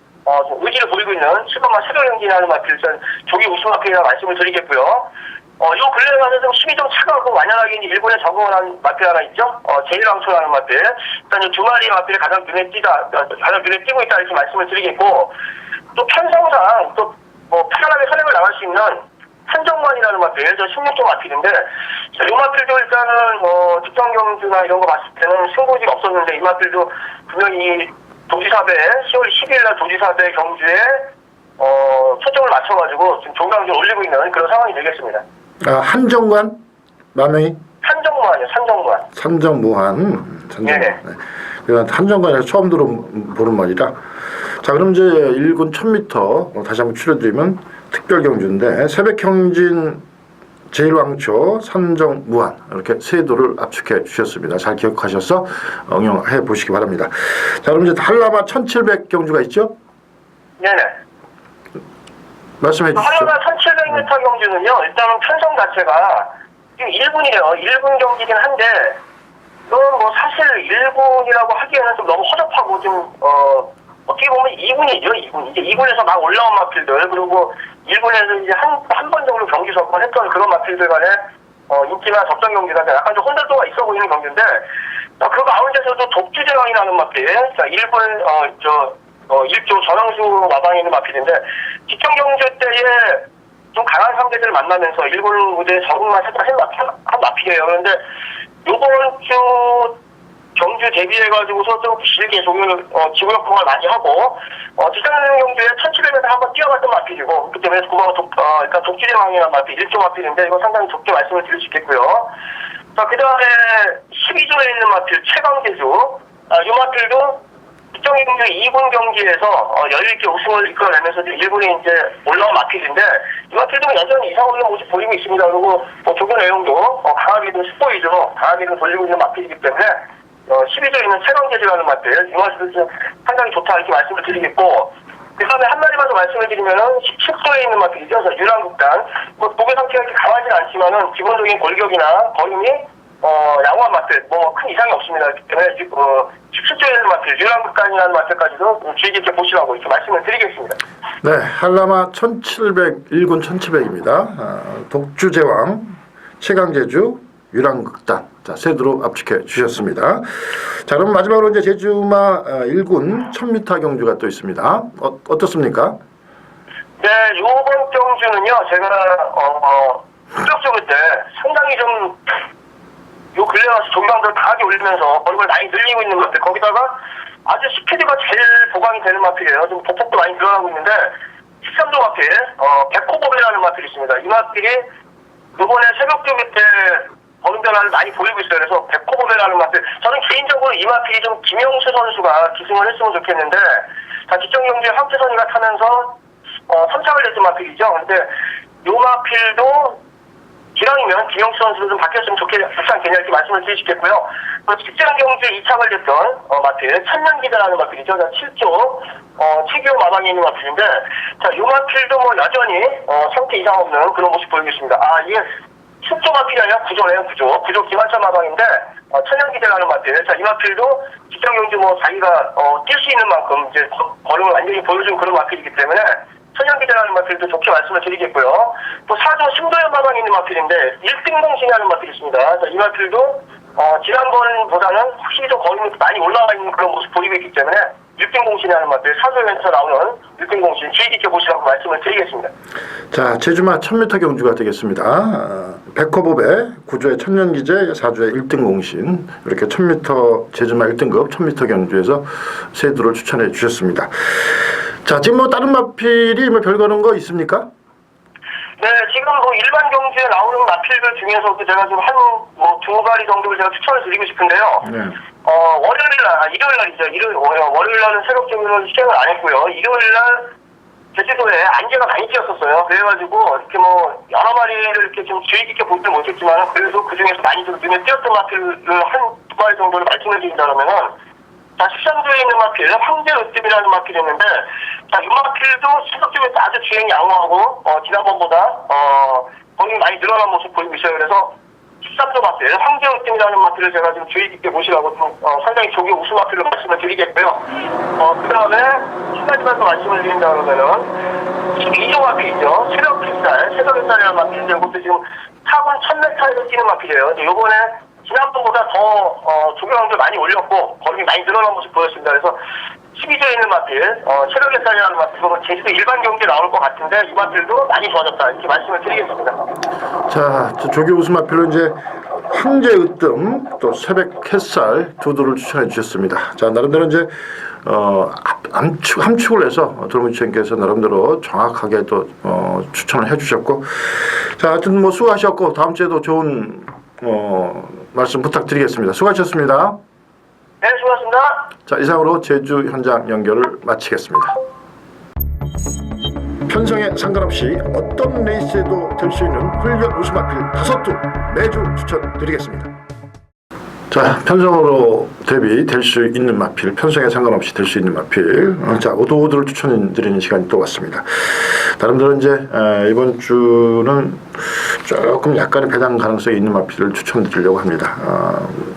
좀 의지를 보이고 있는 7번만 새벽 경기하는 마필 조기 우승 마필이라 말씀을 드리겠고요. 요 근래에 가서 좀 힘이 좀 차가고 완연하게 이제 일본에 적응을 한 마필 하나 있죠. 제일왕초라는 마필. 일단 두 마리 마필이 가장 눈에 띄고 있다 이렇게 말씀을 드리겠고 또 편성상 또 편안하게 선행을 나갈 수 있는 한정만이라는 마필, 저 16조 마필인데, 이 마필도 일단은, 특정 경주나 이런 거 봤을 때는 승부지가 없었는데, 이 마필도 분명히 도지사배, 10월 10일 날 도지사배 경주에, 초점을 맞춰가지고 지금 종강주를 올리고 있는 그런 상황이 되겠습니다. 아, 한정관? 만명이? 산정무한이요, 산정무한. 산정무한. 네네. 네. 그냥 한정관에서 처음 들어보는 말이라. 자, 그럼 이제 1군 1000m 다시 한번 추려드리면 특별 경주인데 새벽경진 제일왕초 산정무한 이렇게 세 도를 압축해 주셨습니다. 잘 기억하셔서 응용해 보시기 바랍니다. 자, 그럼 이제 한라마 1700 경주가 있죠? 네네. 말씀해 주시죠. 한라마 1700m 경주는요, 일단은 편성 자체가 지금 1군이에요. 1군 경기긴 한데, 이건 뭐 사실 1군이라고 하기에는 좀 너무 허접하고 좀, 어떻게 보면 2군이죠, 2군. 이제 2군에서 막 올라온 마필들, 그리고 1군에서 이제 한 번 정도 경기 접근했던 그런 마필들 간에, 인기나 접전 경기가 약간 좀 혼돈도가 있어 보이는 경기인데, 그 가운데서도 독주제왕이라는 마필, 자, 1조 전황수 마방에 있는 마필인데, 직전 경주 때에 좀 강한 상대들을 만나면서 1군 무대에 적응만 살짝 한 마필이에요. 그런데, 요번 주 경주 대비해가지고서 좀 길게 지구력 통화를 많이 하고, 지난 경주에 1700m 한번 뛰어갔던 마필이고, 그렇기 때문에 일단 독주제왕이라는 마필, 1조 마필인데, 이거 상당히 좁게 말씀을 드릴 수 있겠고요. 자, 그 다음에 12조에 있는 마필, 최강제주. 이 마필도 특정 경주 2군 경기에서 여유있게 우승을 이끌어내면서 1군에 이제 올라온 마필인데, 이 마필도 여전히 이상 없는 모습 보이고 있습니다. 그리고 조교 내용도 강하게도 스포이즈로 강하게도 돌리고 있는 마필이기 때문에 12조에 있는 최강제주라는 마필, 이 마필도 좀 상당히 좋다 이렇게 말씀을 드리겠고, 그 다음에 한 마디만 더 말씀을 드리면은 17조에 있는 마필이죠. 유랑극단. 보배 상태가 이렇게 강하진 않지만은 기본적인 골격이나 걸음이 양호한 마필, 큰 이상이 없습니다. 그렇기 때문에 17조에 있는 마필, 유랑극단이라는 마필까지도 주의 깊게 보시라고 이렇게 말씀을 드리겠습니다. 네, 한라마 1700, 1군 1700입니다. 독주제왕, 최강제주, 유랑극단. 자, 세 도로 압축해 주셨습니다. 자, 그럼 마지막으로 이제 제주마 1군 1000m 경주가 또 있습니다. 어떻습니까? 네, 요번 경주는요, 제가, 충격적일 때 상당히 좀, 요 근래 와서 조경들 강하게 올리면서 얼굴 많이 늘리고 있는 것 같아요. 거기다가 아주 스피드가 제일 보강이 되는 마필이에요. 좀 보폭도 많이 늘어나고 있는데, 13조 마필, 백호법이라는 마필이 있습니다. 이 마필이 요번에 새벽 경기 때 버는 변화를 많이 보이고 있어요. 그래서 백호법이라는 마필, 저는 개인적으로 이 마필이 좀 김영수 선수가 기승을 했으면 좋겠는데, 자, 직전 경기에 황태선이가 타면서 3착을 냈던 마필이죠. 근데 요 마필도 기량이면 김영수 선수도 좀 바뀌었으면 좋지 않겠냐 이렇게 말씀을 드리시겠고요. 직전 경주에 2착을 냈던 마필, 천년기대라는 마필이죠. 7조 최기호 마방에 있는 마필인데, 자, 요 마필도 여전히 상태 이상 없는 그런 모습 보이고 있습니다. 이게 7조 마필이 아니라 9조네요. 9조 김한철 마방인데, 천년기대라는 마필. 자, 이 마필도 직전 경주 자기가 뛸 수 있는 만큼 이제 걸음을 완전히 보여준 그런 마필이기 때문에 천연기대라는 마필도 좋게 말씀을 드리겠고요. 또 4조 심도현 마방에 있는 마필인데 1등 공신이라는 마필이 있습니다. 자, 이 마필도 지난번보다는 확실히 좀 걸음이 많이 올라가 있는 그런 모습 보이고 있기 때문에 1등 공신이라는 마필, 4조에서 나오는 1등 공신 주의 깊게 보시라고 말씀을 드리겠습니다. 자, 제주마 1000m 경주가 되겠습니다. 백호법의 9조의 천년기제, 4조의 1등 공신, 이렇게 1000m 제주마 1등급 1000m 경주에서 세 도를 추천해 주셨습니다. 자, 지금 다른 마필이 별거는 거 있습니까? 네, 지금 일반 경주에 나오는 마필들 중에서도 제가 좀 두 가지 정도를 제가 추천을 드리고 싶은데요. 네. 월요일날은 새벽 경주는 시작을 안 했고요. 일요일날 제주도에 안개가 많이 띄었었어요. 그래가지고 이렇게 여러 마리를 이렇게 좀 주의 깊게 보지는 못했지만 그래도 그 중에서 많이 좀 눈에 띄었던 마필을 한두 마리 정도를 말씀을 드린다면은, 자, 13조에 있는 마필, 황제 으뜸이라는 마필이 있는데, 자, 이 마필도 새벽 쪽에서 아주 주행이 양호하고, 지난번보다, 거의 많이 늘어난 모습 보이고 있어요. 그래서 13조 마필, 황제 으뜸이라는 마필을 제가 좀 주의 깊게 보시라고 상당히 조기 우수 마필로 말씀을 드리겠고요. 그 다음에, 한 가지만 더 말씀을 드린다 그러면은, 12조 마필이죠. 새벽 햇살이라는 마필인데, 이것도 지금 4분 1000m에서 뛰는 마필이에요. 요번에, 지난번보다 더 조경들 많이 올렸고 걸음이 많이 늘어난 모습 보였습니다. 그래서 12조에 있는 마필, 체력의 쌀이라는 마필, 제주도 일반 경기에 나올 것 같은데 이 마필도 많이 좋아졌다 이렇게 말씀을 드리겠습니다. 자, 조교 우수 마필로 이제 황제 으뜸 또 새벽 햇살 두 도를 추천해 주셨습니다. 자, 나름대로 이제 함축을 해서 돌문치님께서 나름대로 정확하게 또 추천을 해주셨고, 자, 하여튼 수고하셨고 다음 주에도 좋은 말씀 부탁드리겠습니다. 수고하셨습니다. 네, 수고하셨습니다. 자, 이상으로 제주 현장 연결을 마치겠습니다. 편성에 상관없이 어떤 레이스에도 될 수 있는 훈련 우수 마필 5두 매주 추천드리겠습니다. 자, 편성으로 대비 될 수 있는 마필, 편성에 상관없이 될 수 있는 마필. 자, 오도오도를 추천드리는 시간이 또 왔습니다. 나름대로 이제 이번 주는 조금 약간의 배당 가능성이 있는 마필을 추천드리려고 합니다.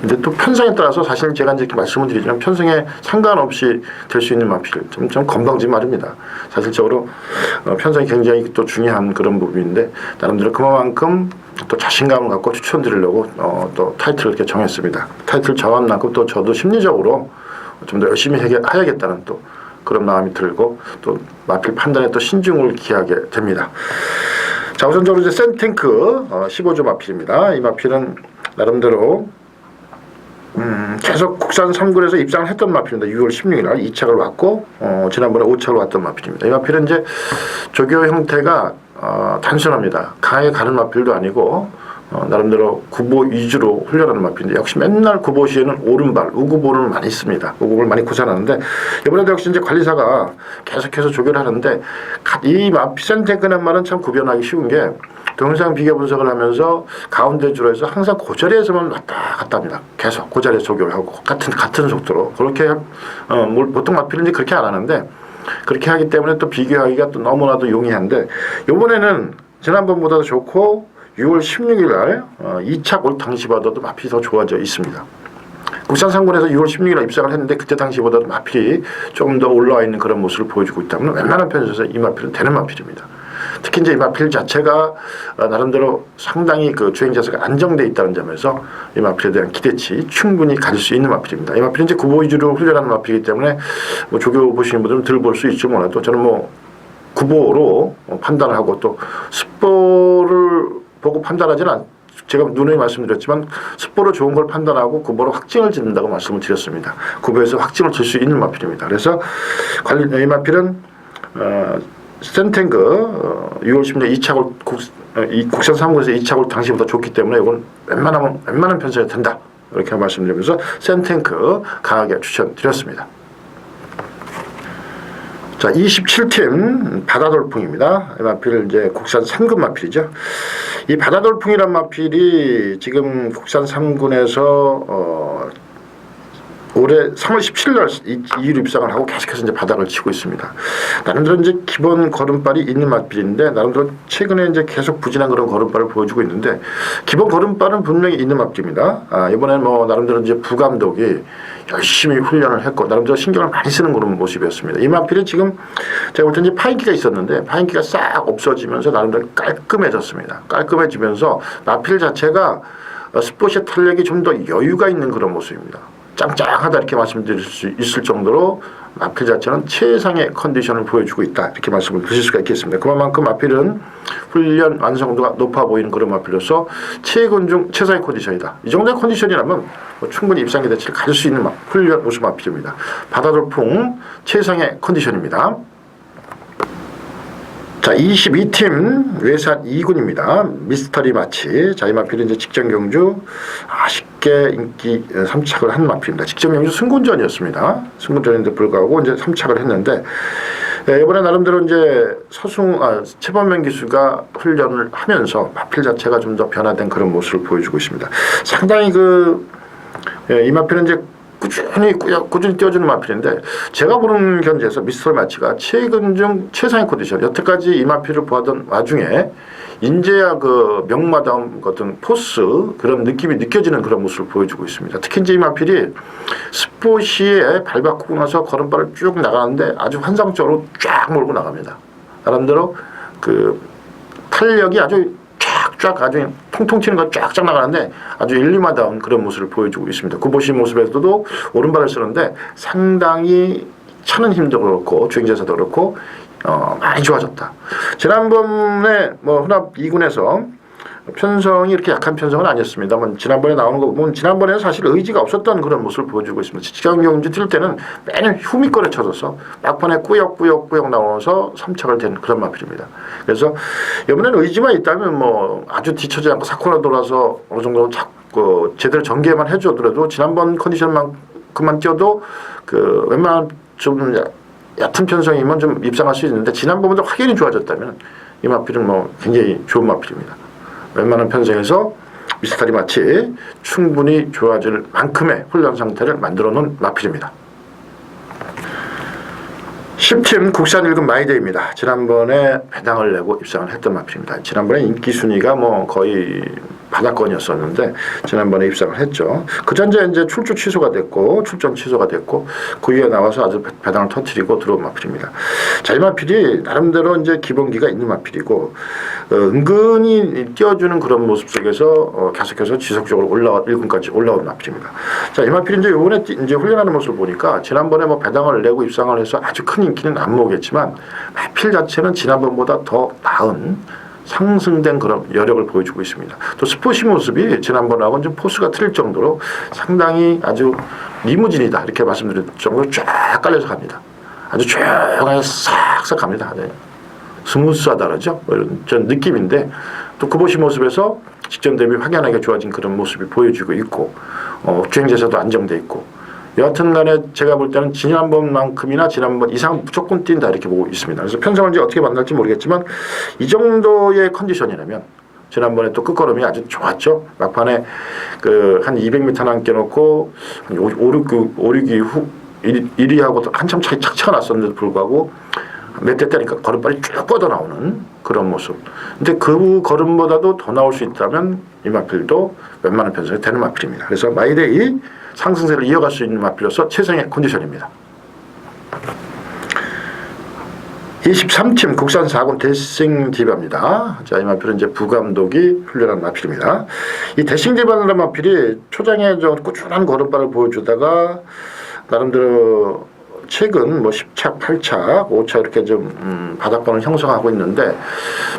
이제 또 편성에 따라서 사실 제가 이제 이렇게 말씀을 드리지만 편성에 상관없이 될 수 있는 마필 좀 건방진 말입니다. 사실적으로 편성이 굉장히 또 중요한 그런 부분인데 나름대로 그만큼 또 자신감을 갖고 추천드리려고 또 타이틀을 이렇게 정했습니다. 타이틀 정한 만큼 또 저도 심리적으로 좀 더 열심히 해야겠다는 또 그런 마음이 들고 또 마필 판단에 또 신중을 기하게 됩니다. 자, 우선적으로 이제 센탱크 15조 마필입니다. 이 마필은 나름대로 계속 국산 3군에서 입상을 했던 마필입니다. 6월 16일 날 2착을 왔고 지난번에 5착을 왔던 마필입니다. 이 마필은 이제 조교 형태가 단순합니다. 강하게 가는 마필도 아니고 나름대로 구보 위주로 훈련하는 마필인데 역시 맨날 구보 시에는 오른발, 우구보를 많이 씁니다. 우구보를 많이 구사하는데 이번에도 역시 이제 관리사가 계속해서 조교를 하는데 이 마필 센탱크란 말은 참 구별하기 쉬운 게 동영상 비교 분석을 하면서 가운데 줄로 해서 항상 그 자리에서만 왔다 갔다 합니다. 계속 그 자리에서 조교를 하고 같은 속도로 그렇게 보통 마필은 이제 그렇게 안 하는데 그렇게 하기 때문에 또 비교하기가 또 너무나도 용이한데 이번에는 지난번보다도 좋고 6월 16일 날 2착 올 당시보다도 마필이 더 좋아져 있습니다. 국산 상군에서 6월 16일 날 입상을 했는데 그때 당시보다도 마필이 좀 더 올라와 있는 그런 모습을 보여주고 있다면 웬만한 편에서 이 마필은 되는 마필입니다. 특히 이제 이 마필 자체가 나름대로 상당히 그 주행 자세가 안정되어 있다는 점에서 이 마필에 대한 기대치 충분히 가질 수 있는 마필입니다. 이 마필은 이제 구보 위주로 훈련하는 마필이기 때문에 뭐 조교 보시는 분들은 덜 볼 수 있지 몰라도 저는 뭐 구보로 판단을 하고 또 습보를 보고 판단하지는 않. 제가 누누이 말씀드렸지만 습보로 좋은 걸 판단하고 구보로 확증을 짓는다고 말씀을 드렸습니다. 구보에서 확증을 질 수 있는 마필입니다. 그래서 이 마필은 센탱크 6월 10일 2착을 국산 3군에서 2착을 당시보다 좋기 때문에 이건 웬만한 편성이 된다. 이렇게 말씀드리면서 센탱크 강하게 추천드렸습니다. 자, 27팀 바다돌풍입니다. 이 마필 이제 국산 3군 마필이죠. 이 바다돌풍이란 마필이 지금 국산 3군에서 올해 3월 17일 날 2일 입상을 하고 계속해서 이제 바닥을 치고 있습니다. 나름대로 이제 기본 걸음발이 있는 마필인데 나름대로 최근에 이제 계속 부진한 그런 걸음발을 보여주고 있는데 기본 걸음발은 분명히 있는 마필입니다. 이번에는 뭐 나름대로 이제 부감독이 열심히 훈련을 했고 나름대로 신경을 많이 쓰는 그런 모습이었습니다. 이 마필은 지금 제가 볼 때 이제 파인기가 있었는데 파인기가 싹 없어지면서 나름대로 깔끔해졌습니다. 깔끔해지면서 마필 자체가 스포츠의 탄력이 좀 더 여유가 있는 그런 모습입니다. 짱짱하다 이렇게 말씀드릴 수 있을 정도로 마필 자체는 최상의 컨디션을 보여주고 있다 이렇게 말씀을 드릴 수가 있겠습니다. 그만큼 마필은 훈련 완성도가 높아 보이는 그런 마필로서 최근 중 최상의 컨디션이다. 이 정도의 컨디션이라면 충분히 입상 기대치를 가질 수 있는 훈련 우수 마필입니다. 바다돌풍 최상의 컨디션입니다. 자, 22팀 외산 2군입니다. 미스터리 마치. 자, 이 마필은 이제 직전 경주 아쉽게 인기 3착을 한 마필입니다. 직전 경주 승군전이었습니다. 승군전인데 불구하고 이제 3착을 했는데 이번에 나름대로 이제 최범명 기수가 훈련을 하면서 마필 자체가 좀 더 변화된 그런 모습을 보여주고 있습니다. 상당히 이 마필은 이제 꾸준히 띄워주는 마필인데 제가 보는 견지에서 미스터리 마치가 최근 중 최상의 컨디션 여태까지 이 마필을 보았던 와중에 인제야 그 명마다운 어떤 포스 그런 느낌이 느껴지는 그런 모습을 보여주고 있습니다. 특히 이제 이 마필이 스포시에 발 바꾸고 나서 걸음발을 쭉 나가는데 아주 환상적으로 쫙 몰고 나갑니다. 나름대로 그 탄력이 아주 쫙 아주 통통 튀는 거 쫙쫙 나가는데 아주 일리마다운 그런 모습을 보여주고 있습니다. 구보시 모습에서도 오른발을 쓰는데 상당히 차는 힘도 그렇고 주행자세도 그렇고 많이 좋아졌다. 지난번에 혼합 2군에서 편성이 이렇게 약한 편성은 아니었습니다만 지난번에 나오는 거 보면 지난번에는 사실 의지가 없었던 그런 모습을 보여주고 있습니다. 직전 경주 뛸 때는 매년 후미권에 쳐져서 막판에 꾸역꾸역 나오면서 3착을 된 그런 마필입니다. 그래서 이번에는 의지만 있다면 아주 뒤처지 않고 사코나 돌아서 어느 정도 제대로 전개만 해주더라도 지난번 컨디션만 그만 뛰어도 그 웬만한 좀 얕은 편성이면 좀 입상할 수 있는데 지난번보다 확연히 좋아졌다면 이 마필은 뭐 굉장히 좋은 마필입니다. 웬만한 편성에서 미스터리 마치 충분히 좋아질 만큼의 훈련 상태를 만들어 놓은 마필입니다. 10팀 국산 1급 마이데이입니다. 지난번에 배당을 내고 입상을 했던 마필입니다. 지난번에 인기 순위가 뭐 거의 바닥권이었었는데 지난번에 입상을 했죠. 그 전에 이제 출전 취소가 됐고 그 이후에 나와서 아주 배당을 터뜨리고 들어온 마필입니다. 자, 이 마필이 나름대로 이제 기본기가 있는 마필이고 은근히 띄워주는 그런 모습 속에서 계속해서 지속적으로 1군까지 올라온 마필입니다. 자, 이 마필이 이제 이번에 이제 훈련하는 모습을 보니까 지난번에 뭐 배당을 내고 입상을 해서 아주 큰 인기는 안 모으겠지만 마필 자체는 지난번보다 더 나은 상승된 그런 여력을 보여주고 있습니다. 또 스포시 모습이 지난번하고는 좀 포스가 틀릴 정도로 상당히 아주 리무진이다 이렇게 말씀드릴 정도로 쫙 깔려서 갑니다. 아주 조용하게 싹싹 갑니다. 네. 스무스하다 그러죠. 이런 전 느낌인데 또 그 보시 모습에서 직전 대비 확연하게 좋아진 그런 모습이 보여지고 있고 주행제사도 안정돼 있고 여하튼 간에 제가 볼 때는 지난번만큼이나 지난번 이상 무조건 뛴다 이렇게 보고 있습니다. 그래서 편성을 이제 어떻게 만날지 모르겠지만 이 정도의 컨디션이라면 지난번에 또 끝걸음이 아주 좋았죠. 막판에 그 한 200m 남겨놓고 한 5, 6위 후 1위하고 한참 차이가 났었는데도 불구하고 몇 대 때니까 걸음발이 쭉 뻗어 나오는 그런 모습. 근데 그 걸음보다도 더 나올 수 있다면 이 마필도 웬만한 편성이 되는 마필입니다. 그래서 마이데이 상승세를 이어갈 수 있는 마필로서 최상의 컨디션입니다. 23팀 국산 4군 데싱디바입니다. 자, 이 마필은 이제 부감독이 훈련한 마필입니다. 이 데싱디바라는 마필이 초장에 좀 꾸준한 걸음발을 보여주다가 나름대로 최근 뭐 10차, 8차, 5차 이렇게 좀 바닥권을 형성하고 있는데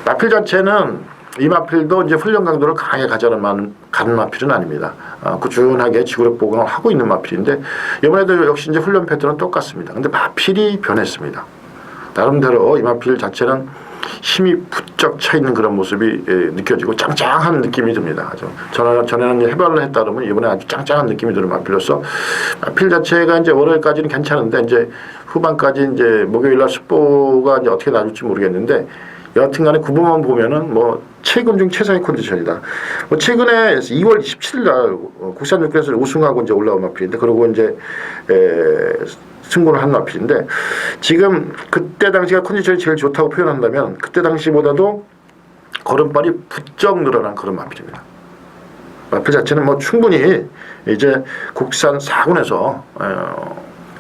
마필 자체는 이 마필도 이제 훈련 강도를 강하게 가는 마필은 아닙니다. 꾸준하게 지구력 보강을 하고 있는 마필인데 이번에도 역시 이제 훈련 패턴은 똑같습니다. 근데 마필이 변했습니다. 나름대로 이 마필 자체는 힘이 부쩍 차 있는 그런 모습이 느껴지고 짱짱한 느낌이 듭니다. 전에는 해발을 했다 그러면 이번에 아주 짱짱한 느낌이 드는 마필로서 마필 자체가 이제 월요일까지는 괜찮은데 이제 후반까지 이제 목요일날 습보가 이제 어떻게 나올지 모르겠는데 여하튼간에 구보만 보면은 뭐 최근 중 최상의 컨디션이다. 뭐 최근에 2월 27일날 국산 6개에서 우승하고 이제 올라온 마필인데 그러고 이제 승부를 한 마필인데 지금 그때 당시가 컨디션이 제일 좋다고 표현한다면 그때 당시보다도 걸음발이 부쩍 늘어난 그런 마필입니다. 마필 자체는 뭐 충분히 이제 국산 4군에서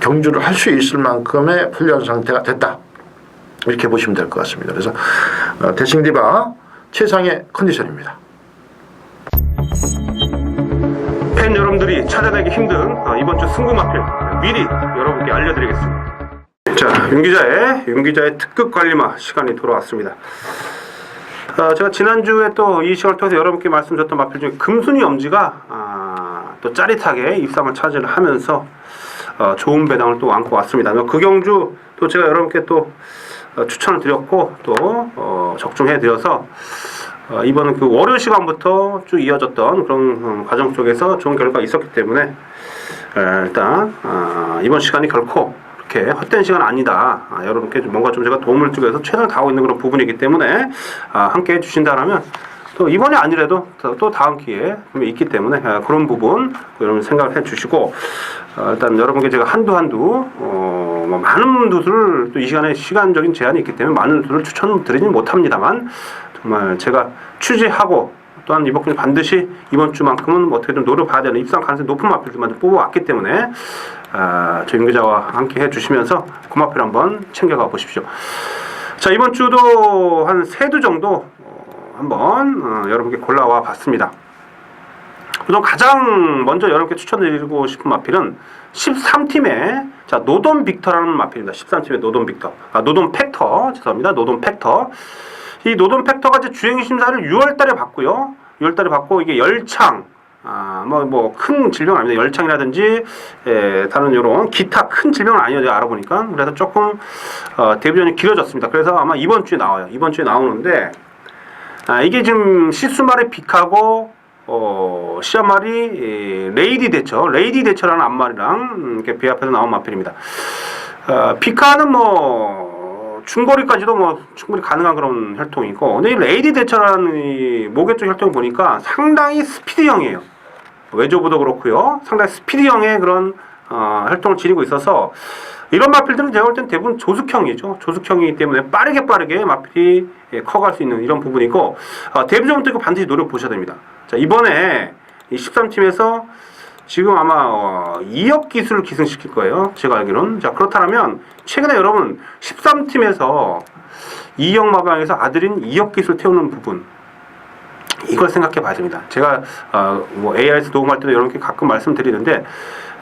경주를 할 수 있을 만큼의 훈련 상태가 됐다. 이렇게 보시면 될 것 같습니다. 그래서 데싱디바 최상의 컨디션입니다. 팬 여러분들이 찾아내기 힘든 이번 주 승부 마필 미리 여러분께 알려드리겠습니다. 자, 윤 기자의 특급 관리마 시간이 돌아왔습니다. 제가 지난주에 또 이 시간을 통해서 여러분께 말씀드렸던 마필 중에 금순이 엄지가 또 짜릿하게 입상을 차지하면서 좋은 배당을 또 안고 왔습니다. 그 경주 또 제가 여러분께 또 추천을 드렸고 또 적중해 드려서 이번은 그 월요일 시간부터 쭉 이어졌던 그런 과정 속에서 좋은 결과가 있었기 때문에 일단 이번 시간이 결코 그렇게 헛된 시간 아니다. 여러분께 뭔가 좀 제가 도움을 주기 위해서 최선을 다하고 있는 그런 부분이기 때문에 함께 해주신다라면 또 이번이 아니라도 또 다음 기회에 있기 때문에 그런 부분 여러분 생각을 해주시고 일단 여러분께 제가 한두 뭐 많은 분들을 또 이 시간에 시간적인 제한이 있기 때문에 많은 분들을 추천드리진 못합니다만 정말 제가 취재하고 또한 이번 주 반드시 이번 주만큼은 어떻게든 노려봐야 되는 입상 가능성이 높은 마필들만 뽑아왔기 때문에 저희 윤 기자와 함께 해주시면서 그 마필 한번 챙겨가 보십시오. 자, 이번 주도 한 3두 정도 한번 여러분께 골라와 봤습니다. 우선 가장 먼저 여러분께 추천드리고 싶은 마필은 13팀의 자 노돈 빅터라는 마필입니다. 13팀의 노돈 빅터, 노돈 팩터 죄송합니다. 노돈 팩터. 이 노돈 팩터가 이제 주행 심사를 6월달에 받고요. 6월달에 받고 이게 열창 뭐 큰 질병은 아닙니다. 열창이라든지 다른 이런 기타 큰 질병은 아니어요. 알아보니까 그래서 조금 데뷔전이 길어졌습니다. 그래서 아마 이번 주에 나와요. 이번 주에 나오는데 이게 지금 시수말의 빅하고 시합말이 레이디 대처라는 앞말이랑 이렇게 배합해서 나온 마필입니다. 피카는 뭐 중거리까지도 뭐 충분히 가능한 그런 혈통이고, 근데 이 레이디 대처라는 이 목의 쪽 혈통을 보니까 상당히 스피드형이에요. 외조부도 그렇고요, 상당히 스피드형의 그런 혈통을 지니고 있어서 이런 마필들은 제가 볼 땐 대부분 조숙형이죠. 조숙형이기 때문에 빠르게 마필이 커갈 수 있는 이런 부분이고, 데뷔전부터 이거 반드시 노력 보셔야 됩니다. 자, 이번에 이 13팀에서 지금 아마 2억 기술을 기승시킬 거예요. 제가 알기로는. 자, 그렇다면 최근에 여러분 13팀에서 2억 마방에서 아들인 2억 기술 태우는 부분, 이걸 생각해 봐야 됩니다. 제가 뭐 AI에서 도움할 때도 이렇게 가끔 말씀드리는데,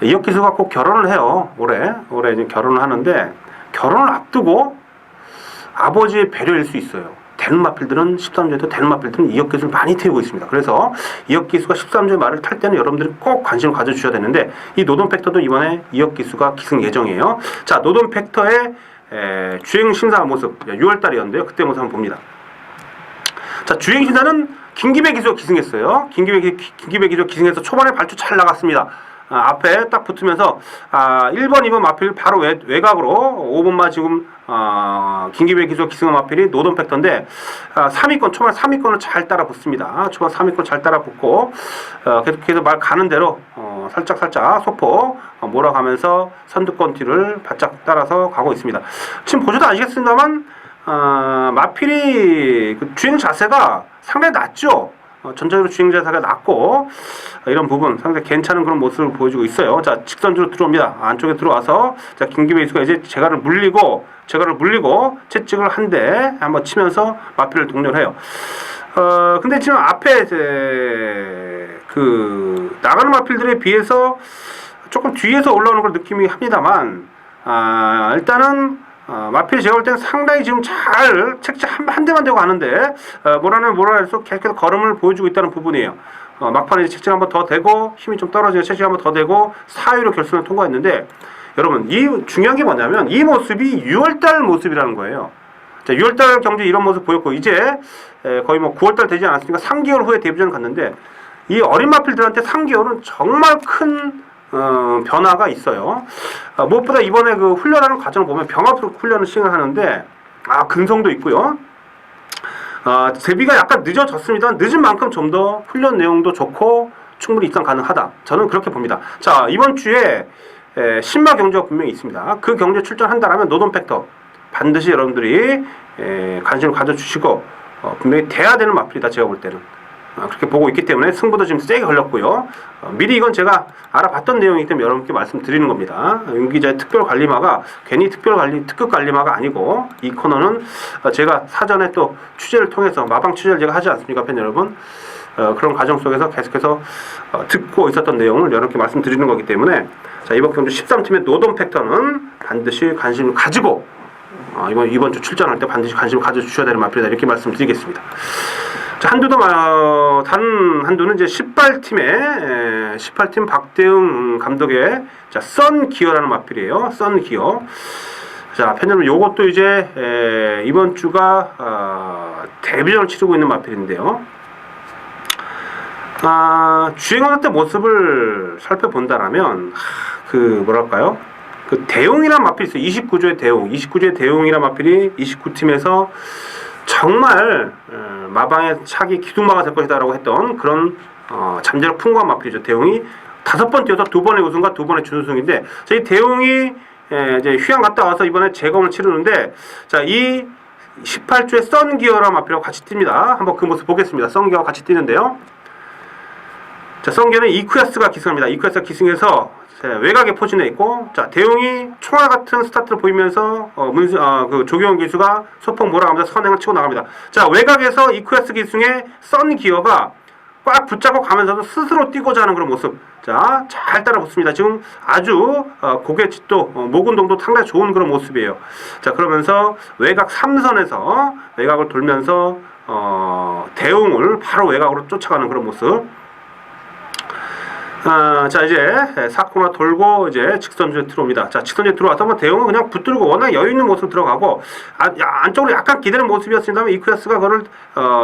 이혁 기수가 꼭 결혼을 해요. 올해 이제 결혼을 하는데, 결혼을 앞두고 아버지의 배려일 수 있어요. 되는 마필들은 13조에도 되는 마필들은 이혁 기수를 많이 태우고 있습니다. 그래서 이혁 기수가 13조의 말을 탈 때는 여러분들이 꼭 관심을 가져주셔야 되는데, 이 노돈 팩터도 이번에 이혁 기수가 기승 예정이에요. 자, 노돈 팩터의 주행 심사 모습, 6월달이었는데요. 그때 모습 한번 봅니다. 자, 주행 심사는 김기배 기수가 기승했어요. 김기배 기수가 기승해서 초반에 발주 잘 나갔습니다. 앞에 딱 붙으면서 1번, 2번 마필 바로 외곽으로 5번마 지금 김기배 기수가 기승한 마필이 노돈 팩터인데, 3위권 초반 3위권을 잘 따라 붙습니다. 초반 3위권 잘 따라 붙고 계속해서 말 가는 대로 살짝 소폭 몰아가면서 선두권 뒤를 바짝 따라서 가고 있습니다. 지금 보셔도 아시겠습니다만 마필이 그 주행 자세가 상당히 낮죠. 전체적으로 주행 자세가 낮고, 이런 부분 상당히 괜찮은 그런 모습을 보여주고 있어요. 자, 직선주로 들어옵니다. 안쪽에 들어와서, 자, 김기배 기수가 이제 제가를 물리고 채찍을 한 대 한번 치면서 마필을 동렬해요. 근데 지금 앞에 그 나가는 마필들에 비해서 조금 뒤에서 올라오는 걸 느낌이 합니다만, 일단은 마필이 제가 볼 때는 상당히 지금 잘 책지 한 대만 대고 가는데, 뭐라 해서 계속해서 걸음을 보여주고 있다는 부분이에요. 막판에 책지 한번 더 대고 힘이 좀 떨어지는 책지 한번 더 대고 4위로 결승을 통과했는데, 여러분 이 중요한 게 뭐냐면 이 모습이 6월달 모습이라는 거예요. 자, 6월달 경기 이런 모습 보였고, 이제 거의 뭐 9월달 되지 않았으니까 3개월 후에 데뷔전 갔는데, 이 어린 마필들한테 3개월은 정말 큰 변화가 있어요. 무엇보다 이번에 그 훈련하는 과정을 보면 병합 훈련을 시행을 하는데, 근성도 있고요. 데뷔가 약간 늦어졌습니다. 늦은 만큼 좀 더 훈련 내용도 좋고 충분히 입상 가능하다. 저는 그렇게 봅니다. 자, 이번 주에 신마 경주가 분명히 있습니다. 그 경주에 출전한다라면 노돈 팩터 반드시 여러분들이 관심을 가져주시고 분명히 돼야 되는 마필이다. 제가 볼 때는 그렇게 보고 있기 때문에 승부도 지금 세게 걸렸고요. 미리 이건 제가 알아봤던 내용이기 때문에 여러분께 말씀드리는 겁니다. 윤 기자의 특별관리마가 괜히 특급관리마가 아니고, 이 코너는 제가 사전에 또 취재를 통해서 마방 취재를 제가 하지 않습니까, 팬 여러분? 그런 과정 속에서 계속해서 듣고 있었던 내용을 여러분께 말씀드리는 거기 때문에, 자, 이번 경주 13팀의 노돈 팩터는 반드시 관심을 가지고 이번 주 출전할 때 반드시 관심을 가져주셔야 되는 마필이다, 이렇게 말씀드리겠습니다. 자, 다른 한두는 이제 18팀 박대웅 감독의 썬기어라는 마필이에요. 썬기어. 자, 팬여러분, 요것도 이제 이번 주가 데뷔전을 치르고 있는 마필인데요. 주행하는 때 모습을 살펴본다라면 뭐랄까요? 그 대웅이란 마필이 있어요. 29조의 대웅이란 마필이 29팀에서 정말 마방의 차기 기둥마가 될 것이다 라고 했던 그런 잠재력 풍부한 마필이죠. 대웅이 5번 뛰어서 2번의 우승과 2번의 준우승인데, 이 대웅이 이제 휴양 갔다 와서 이번에 재검을 치르는데, 자, 이 18조의 썬기어라는 마필하고 같이 뜁니다. 한번 그 모습 보겠습니다. 썬기어와 같이 뛰는데요. 자, 썬기어는 이쿠야스가 기승합니다. 이쿠야스가 기승해서 외곽에 포진해 있고, 자, 대웅이 총알 같은 스타트를 보이면서 그 조경원 기수가 소폭 몰아가면서 선행을 치고 나갑니다. 자, 외곽에서 이쿠야스 기승의 썬기어가 꽉 붙잡고 가면서도 스스로 뛰고자 하는 그런 모습. 자, 잘 따라 붙습니다. 지금 아주 고개짓도 목 운동도 상당히 좋은 그런 모습이에요. 자, 그러면서 외곽 3선에서 외곽을 돌면서 대웅을 바로 외곽으로 쫓아가는 그런 모습. 자 이제 4코너 돌고 이제 직선주에 들어옵니다. 자 직선주에 들어와서 뭐 대용은 그냥 붙들고 워낙 여유 있는 모습으로 들어가고 안쪽으로 약간 기대는 모습이었습니다만 이쿠야스가 그걸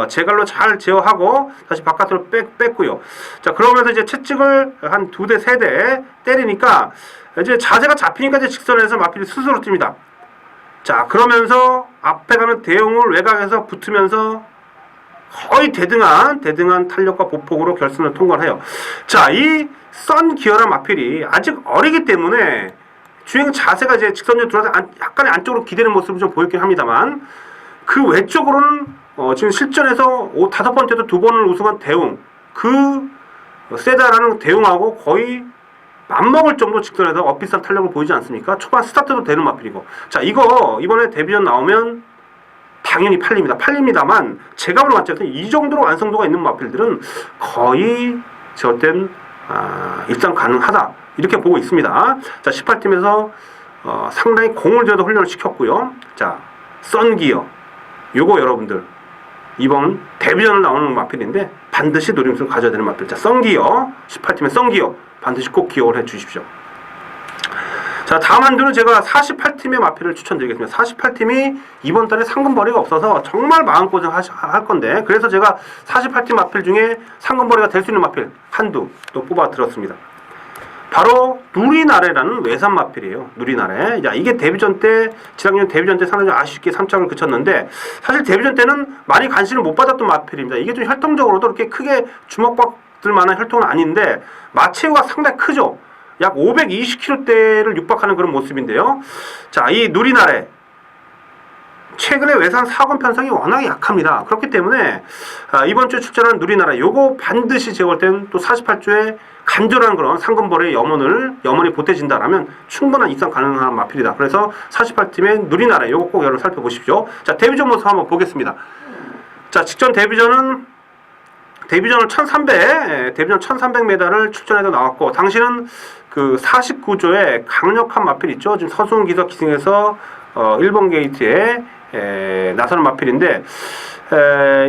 제갈로 잘 제어하고 다시 바깥으로 뺐고요. 자 그러면서 이제 채찍을 한 2대 3대 때리니까 이제 자세가 잡히니까 이제 직선에서 마필이 스스로 뜁니다. 자 그러면서 앞에 가는 대용을 외곽에서 붙으면서 거의 대등한 탄력과 보폭으로 결승을 통과를 해요. 자, 이 선 기어란 마필이 아직 어리기 때문에 주행 자세가 이제 직선으로 들어서 약간의 안쪽으로 기대는 모습을 좀 보였긴 합니다만 그 외쪽으로는 지금 실전에서 5번째도 2번을 우승한 대웅 그 세다라는 대웅하고 거의 맞먹을 정도 직선에서 엇비슷한 탄력을 보이지 않습니까? 초반 스타트도 되는 마필이고 자 이거 이번에 데뷔전 나오면 당연히 팔립니다만 제가 보는 관점에서 이 정도로 완성도가 있는 마필들은 거의 저럴 땐 입상 가능하다 이렇게 보고 있습니다. 자 18팀에서 상당히 공을 들여서 훈련을 시켰고요. 자 썬기어 요거 여러분들 이번 데뷔전을 나오는 마필인데 반드시 노림수를 가져야 되는 마필. 자 썬기어 18팀의 썬기어 반드시 꼭 기억을 해 주십시오. 자 다음 한두는 제가 48팀의 마필을 추천드리겠습니다. 48팀이 이번 달에 상금벌이가 없어서 정말 마음고생 할 건데 그래서 제가 48팀 마필 중에 상금벌이가 될 수 있는 마필 한두 또 뽑아 들었습니다. 바로 누리나래라는 외산 마필이에요. 누리나래. 자 이게 데뷔전 때 지난년 데뷔전 때 상당히 아쉽게 3착을 그쳤는데 사실 데뷔전 때는 많이 관심을 못 받았던 마필입니다. 이게 좀 혈통적으로도 그렇게 크게 주목받을 만한 혈통은 아닌데 마체가 상당히 크죠. 약 520kg대를 육박하는 그런 모습인데요. 자, 이 누리나래 최근에 외산 사건 편성이 워낙에 약합니다. 그렇기 때문에 이번 주에 출전하는 누리나래 요거 반드시 제가 볼 때는 또 48주에 간절한 그런 상금벌의 염원이 보태진다라면 충분한 입상 가능한 마필이다. 그래서 48팀의 누리나래 요거 꼭 여러분 살펴보십시오. 자, 데뷔전 모습 한번 보겠습니다. 자, 직전 데뷔전은 데뷔전 1300m를 출전해서 나왔고 당시는 그 49조의 강력한 마필 있죠. 지금 서승훈 기사 기승해서 1번 게이트에 나서는 마필인데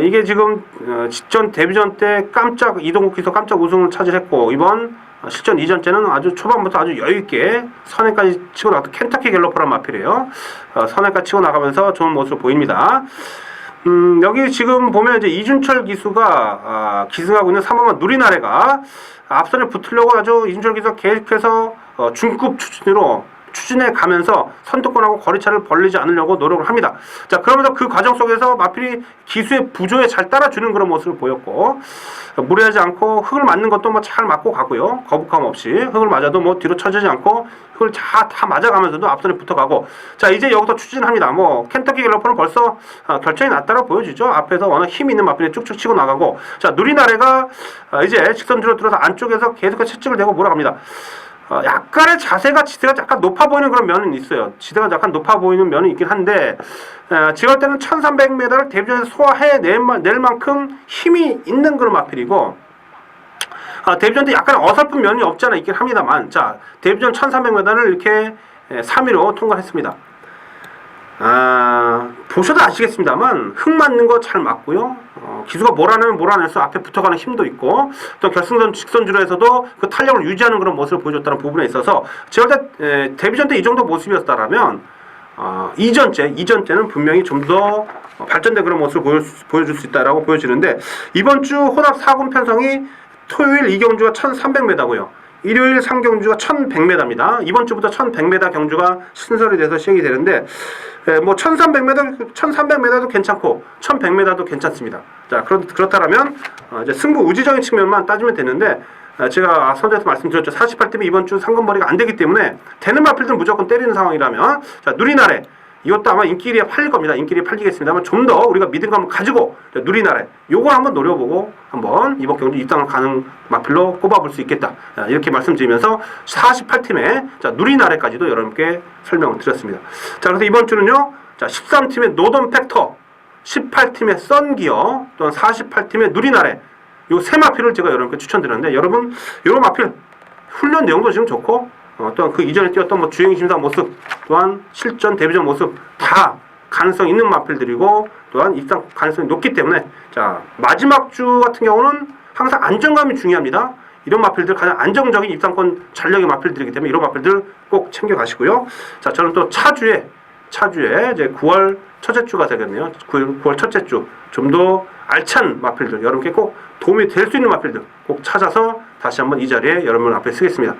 이게 지금 직전 데뷔전 때 깜짝 이동국 기사 깜짝 우승을 차지했고 이번 실전 이전째는 아주 초반부터 아주 여유있게 선행까지 치고 나갔던 켄터키 갤러퍼란 마필이에요. 선행까지 치고 나가면서 좋은 모습을 보입니다. 여기 지금 보면 이제 이준철 기수가 기승하고 있는 3번만 누리나래가 앞선에 붙으려고 아주 이준철 기수가 계속해서 중급 추진해 가면서 선두권하고 거리차를 벌리지 않으려고 노력을 합니다. 자 그러면서 그 과정 속에서 마필이 기수의 부조에 잘 따라주는 그런 모습을 보였고 무리하지 않고 흙을 맞는 것도 뭐 잘 맞고 가고요. 거북함 없이 흙을 맞아도 뭐 뒤로 쳐지지 않고 흙을 다 맞아가면서도 앞선에 붙어가고 자 이제 여기서 추진합니다. 뭐 켄터키 갤러퍼는 벌써 결정이 났다고 보여지죠. 앞에서 워낙 힘 있는 마필이 쭉쭉 치고 나가고 자 누리나래가 이제 직선주로 들어서 안쪽에서 계속해서 채찍을 대고 몰아갑니다. 약간의 지대가 약간 높아 보이는 그런 면은 있어요. 지대가 약간 높아 보이는 면은 있긴 한데 제가 볼 때는 1300m를 데뷔전에서 소화해낼 만큼 힘이 있는 그런 마필이고 데뷔전 때 약간 어설픈 면이 없지 않아 있긴 합니다만 자 데뷔전 1300m를 이렇게 3위로 통과했습니다. 보셔도 아시겠습니다만 흙 맞는 거 잘 맞고요. 기수가 몰아내서 앞에 붙어가는 힘도 있고 또 결승선 직선주로에서도 그 탄력을 유지하는 그런 모습을 보여줬다는 부분에 있어서 제가 볼 때 데뷔전 때 이 정도 모습이었다라면 이전째는 분명히 좀 더 발전된 그런 모습을 보여줄 수 있다라고 보여지는데 이번 주 혼합 4군 편성이 토요일 2경주가 1300m고요. 일요일 3경주가 1100m입니다. 이번 주부터 1100m 경주가 신설이 돼서 시행이 되는데 뭐 1300m도 괜찮고 1100m도 괜찮습니다. 자 그렇다면 이제 승부 의지적인 측면만 따지면 되는데 제가 선대에서 말씀드렸죠. 48팀이 이번 주 상금벌이가 안 되기 때문에 되는 마필들은 무조건 때리는 상황이라면 자 누리나래 이것도 아마 인기리에 팔릴 겁니다. 인기리에 팔리겠습니다만 좀 더 우리가 믿음감을 가지고 누리나래 요걸 한번 노려보고 한번 이번 경주 입상을 가는 마필로 꼽아볼 수 있겠다. 이렇게 말씀드리면서 48팀의 자 누리나래까지도 여러분께 설명을 드렸습니다. 자 그래서 이번 주는요. 자 13팀의 노던 팩터 18팀의 썬기어 또한 48팀의 누리나래 요 세 마필을 제가 여러분께 추천드렸는데 여러분 요 마필 훈련 내용도 지금 좋고 또한 그 이전에 뛰었던 뭐 주행심사 모습 또한 실전 데뷔전 모습 다 가능성 있는 마필들이고 또한 입상 가능성이 높기 때문에 자 마지막 주 같은 경우는 항상 안정감이 중요합니다. 이런 마필들 가장 안정적인 입상권 전략의 마필들이기 때문에 이런 마필들 꼭 챙겨가시고요. 자, 저는 또 차주에 이제 9월 첫째 주가 되겠네요. 9월 첫째 주 좀 더 알찬 마필들 여러분께 꼭 도움이 될 수 있는 마필들 꼭 찾아서 다시 한번 이 자리에 여러분 앞에 쓰겠습니다.